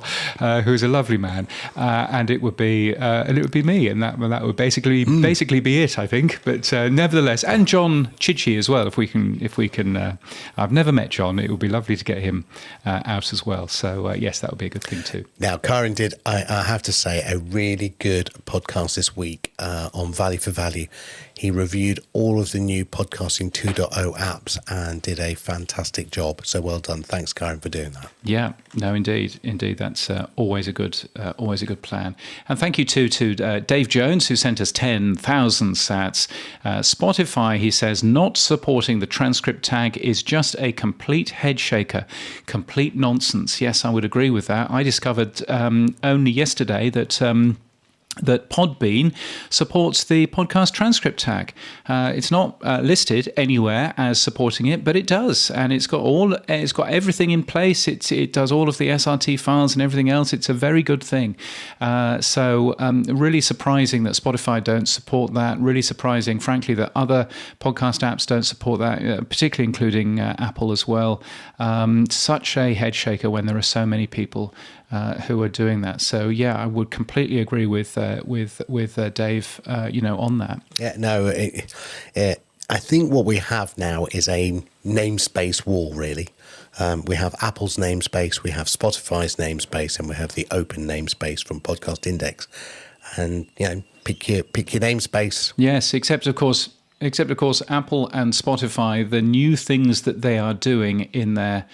who's a lovely man, and it would be me, and that would basically be it, I think. But nevertheless, and John Chichi as well. If we can, I've never met John. It would be lovely to get him out as well. So yes, that would be a good thing too. Now, Karen did, I have to say, a really good podcast this week on Value for Value. He reviewed all of the new Podcasting 2.0 apps and did a fantastic job. So well done. Thanks, Karen, for doing that. Yeah, no, indeed. That's always a good plan. And thank you to Dave Jones, who sent us 10,000 sats. Spotify, he says, not supporting the transcript tag is just a complete head shaker, complete nonsense. Yes, I would agree with that. I discovered only yesterday that Podbean supports the podcast transcript tag. It's not listed anywhere as supporting it, but it does, and it's got everything in place. It does all of the SRT files and everything else. It's a very good thing. So really surprising that Spotify don't support that. Really surprising, frankly, that other podcast apps don't support that, particularly including Apple as well. Such a head shaker when there are so many people who are doing that. So yeah, I would completely agree with Dave, on that. Yeah, no, I think what we have now is a namespace wall, really. We have Apple's namespace, we have Spotify's namespace, and we have the open namespace from Podcast Index. And pick your namespace. Yes, except of course, Apple and Spotify, the new things that they are doing in their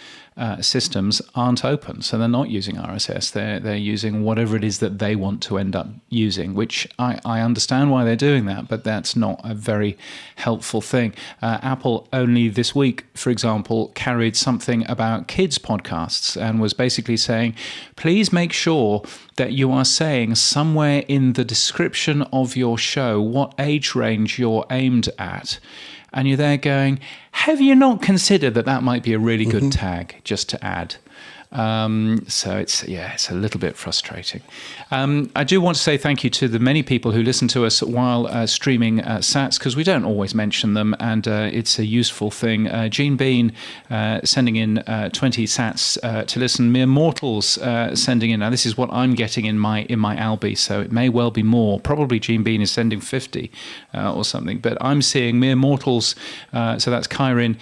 systems aren't open, so they're not using RSS. They're using whatever it is that they want to end up using, which I understand why they're doing that, but that's not a very helpful thing. Apple only this week, for example, carried something about kids podcasts and was basically saying, please make sure that you are saying somewhere in the description of your show what age range you're aimed at. And you're there going, have you not considered that might be a really good tag just to add? So it's a little bit frustrating. I do want to say thank you to the many people who listen to us while streaming sats, because we don't always mention them, and it's a useful thing. Gene Bean sending in 20 sats to listen. Mere Mortals sending in. Now this is what I'm getting in my Albi, so it may well be more. Probably Gene Bean is sending 50 or something, but I'm seeing Mere Mortals. So that's Kyrin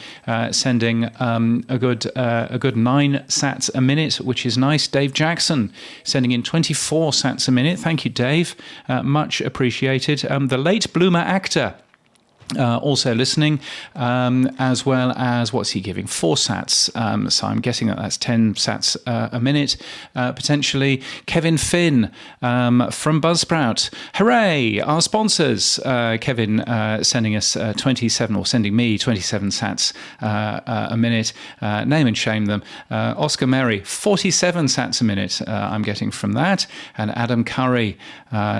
sending a good 9 sats a minute, which is nice. Dave Jackson sending in 24 sats a minute. Thank you, Dave. Much appreciated. The late bloomer actor also listening, as well as, what's he giving? 4 sats. So I'm guessing that's 10 sats a minute, potentially. Kevin Finn from Buzzsprout. Hooray! Our sponsors. Kevin sending us 27, or sending me 27 sats a minute. Name and shame them. Oscar Merry, 47 sats a minute I'm getting from that. And Adam Curry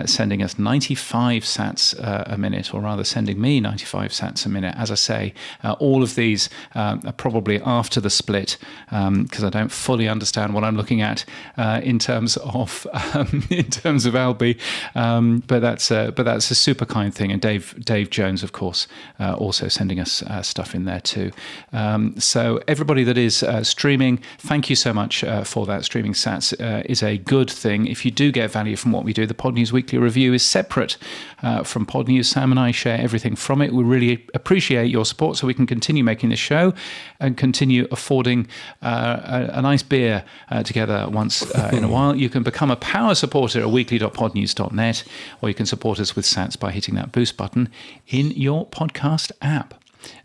sending us 95 sats a minute, or rather sending me 95 sats a minute. As I say, all of these are probably after the split, because I don't fully understand what I'm looking at in terms of Albi. But that's a super kind thing. And Dave Jones, of course, also sending us stuff in there too. So everybody that is streaming, thank you so much for that. Streaming sats is a good thing. If you do get value from what we do, the Pod News Weekly Review is separate from Pod News. Sam and I share everything from it. We really appreciate your support so we can continue making this show and continue affording a nice beer together once in a while. You can become a power supporter at weekly.podnews.net, or you can support us with sats by hitting that boost button in your podcast app.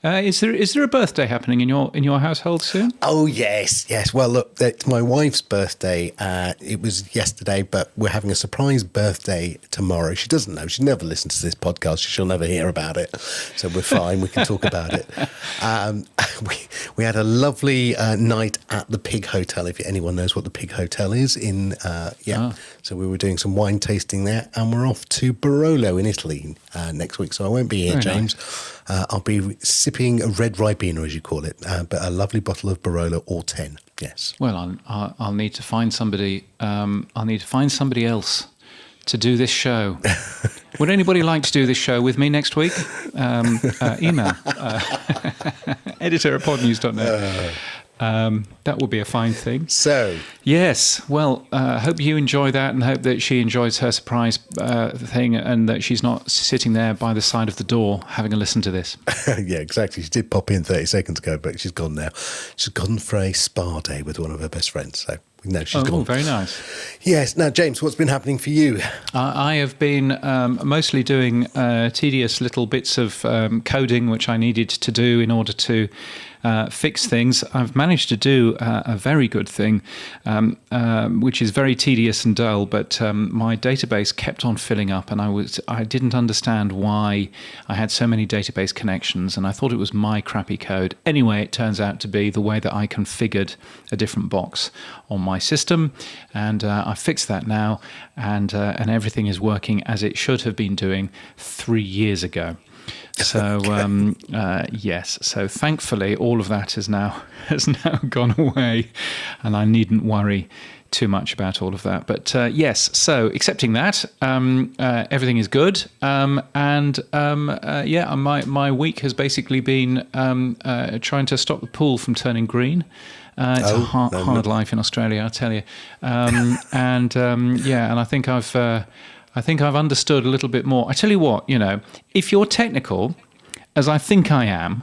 Is there a birthday happening in your household soon? Oh, yes. Well, look, it's my wife's birthday. It was yesterday, but we're having a surprise birthday tomorrow. She doesn't know. She never listens to this podcast. She'll never hear about it. So we're fine. We can talk about it. We had a lovely night at the Pig Hotel, if anyone knows what the Pig Hotel is. So we were doing some wine tasting there, and we're off to Barolo in Italy next week. So I won't be here, Very James. nice. I'll be sipping a red Ribena, as you call it, but a lovely bottle of Barolo or 10. Yes. Well, I'll need to find somebody. I'll need to find somebody else to do this show. Would anybody like to do this show with me next week? Email editor@podnews.net. That would be a fine thing. So, yes, well, hope you enjoy that, and hope that she enjoys her surprise thing, and that she's not sitting there by the side of the door having a listen to this. yeah, exactly. She did pop in 30 seconds ago, but she's gone now. She's gone for a spa day with one of her best friends. So, no, she's gone. Oh, very nice. Yes. Now, James, what's been happening for you? I have been mostly doing tedious little bits of coding, which I needed to do in order to fix things. I've managed to do a very good thing, which is very tedious and dull, but my database kept on filling up, and I didn't understand why I had so many database connections, and I thought it was my crappy code. Anyway, it turns out to be the way that I configured a different box on my system, and I fixed that now, and everything is working as it should have been doing 3 years ago. So yes, so thankfully all of that has now gone away, and I needn't worry too much about all of that. But yes, so accepting that, everything is good, my week has basically been trying to stop the pool from turning green. It's a hard life in Australia, I tell you, and I think I've understood a little bit more. I tell you what, if you're technical, as I think I am,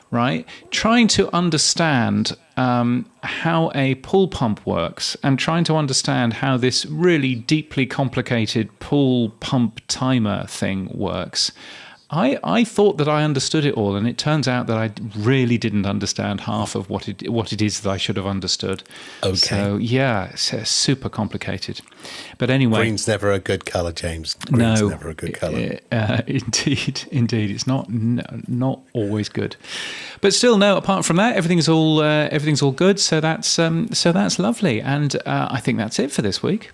right, trying to understand how a pool pump works, and trying to understand how this really deeply complicated pool pump timer thing works, I thought that I understood it all, and it turns out that I really didn't understand half of what it is that I should have understood. Okay. So, yeah, it's super complicated. But anyway... Green's never a good colour, James. Green's never a good colour. Indeed. It's not always good. But still, no, apart from that, everything's all good, so that's lovely. And I think that's it for this week.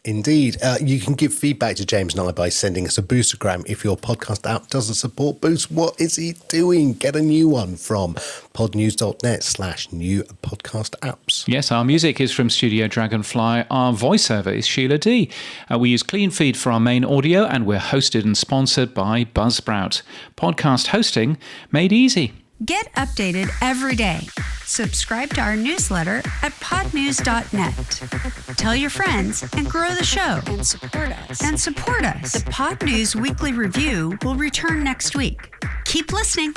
Indeed. You can give feedback to James and I by sending us a Boostergram. If your podcast app doesn't support Boost, what is he doing? Get a new one from podnews.net/new podcast apps. Yes, our music is from Studio Dragonfly. Our voiceover is Sheila D. We use CleanFeed for our main audio, and we're hosted and sponsored by Buzzsprout. Podcast hosting made easy. Get updated every day. Subscribe to our newsletter at podnews.net. Tell your friends and grow the show. And support us. The Pod News Weekly Review will return next week. Keep listening.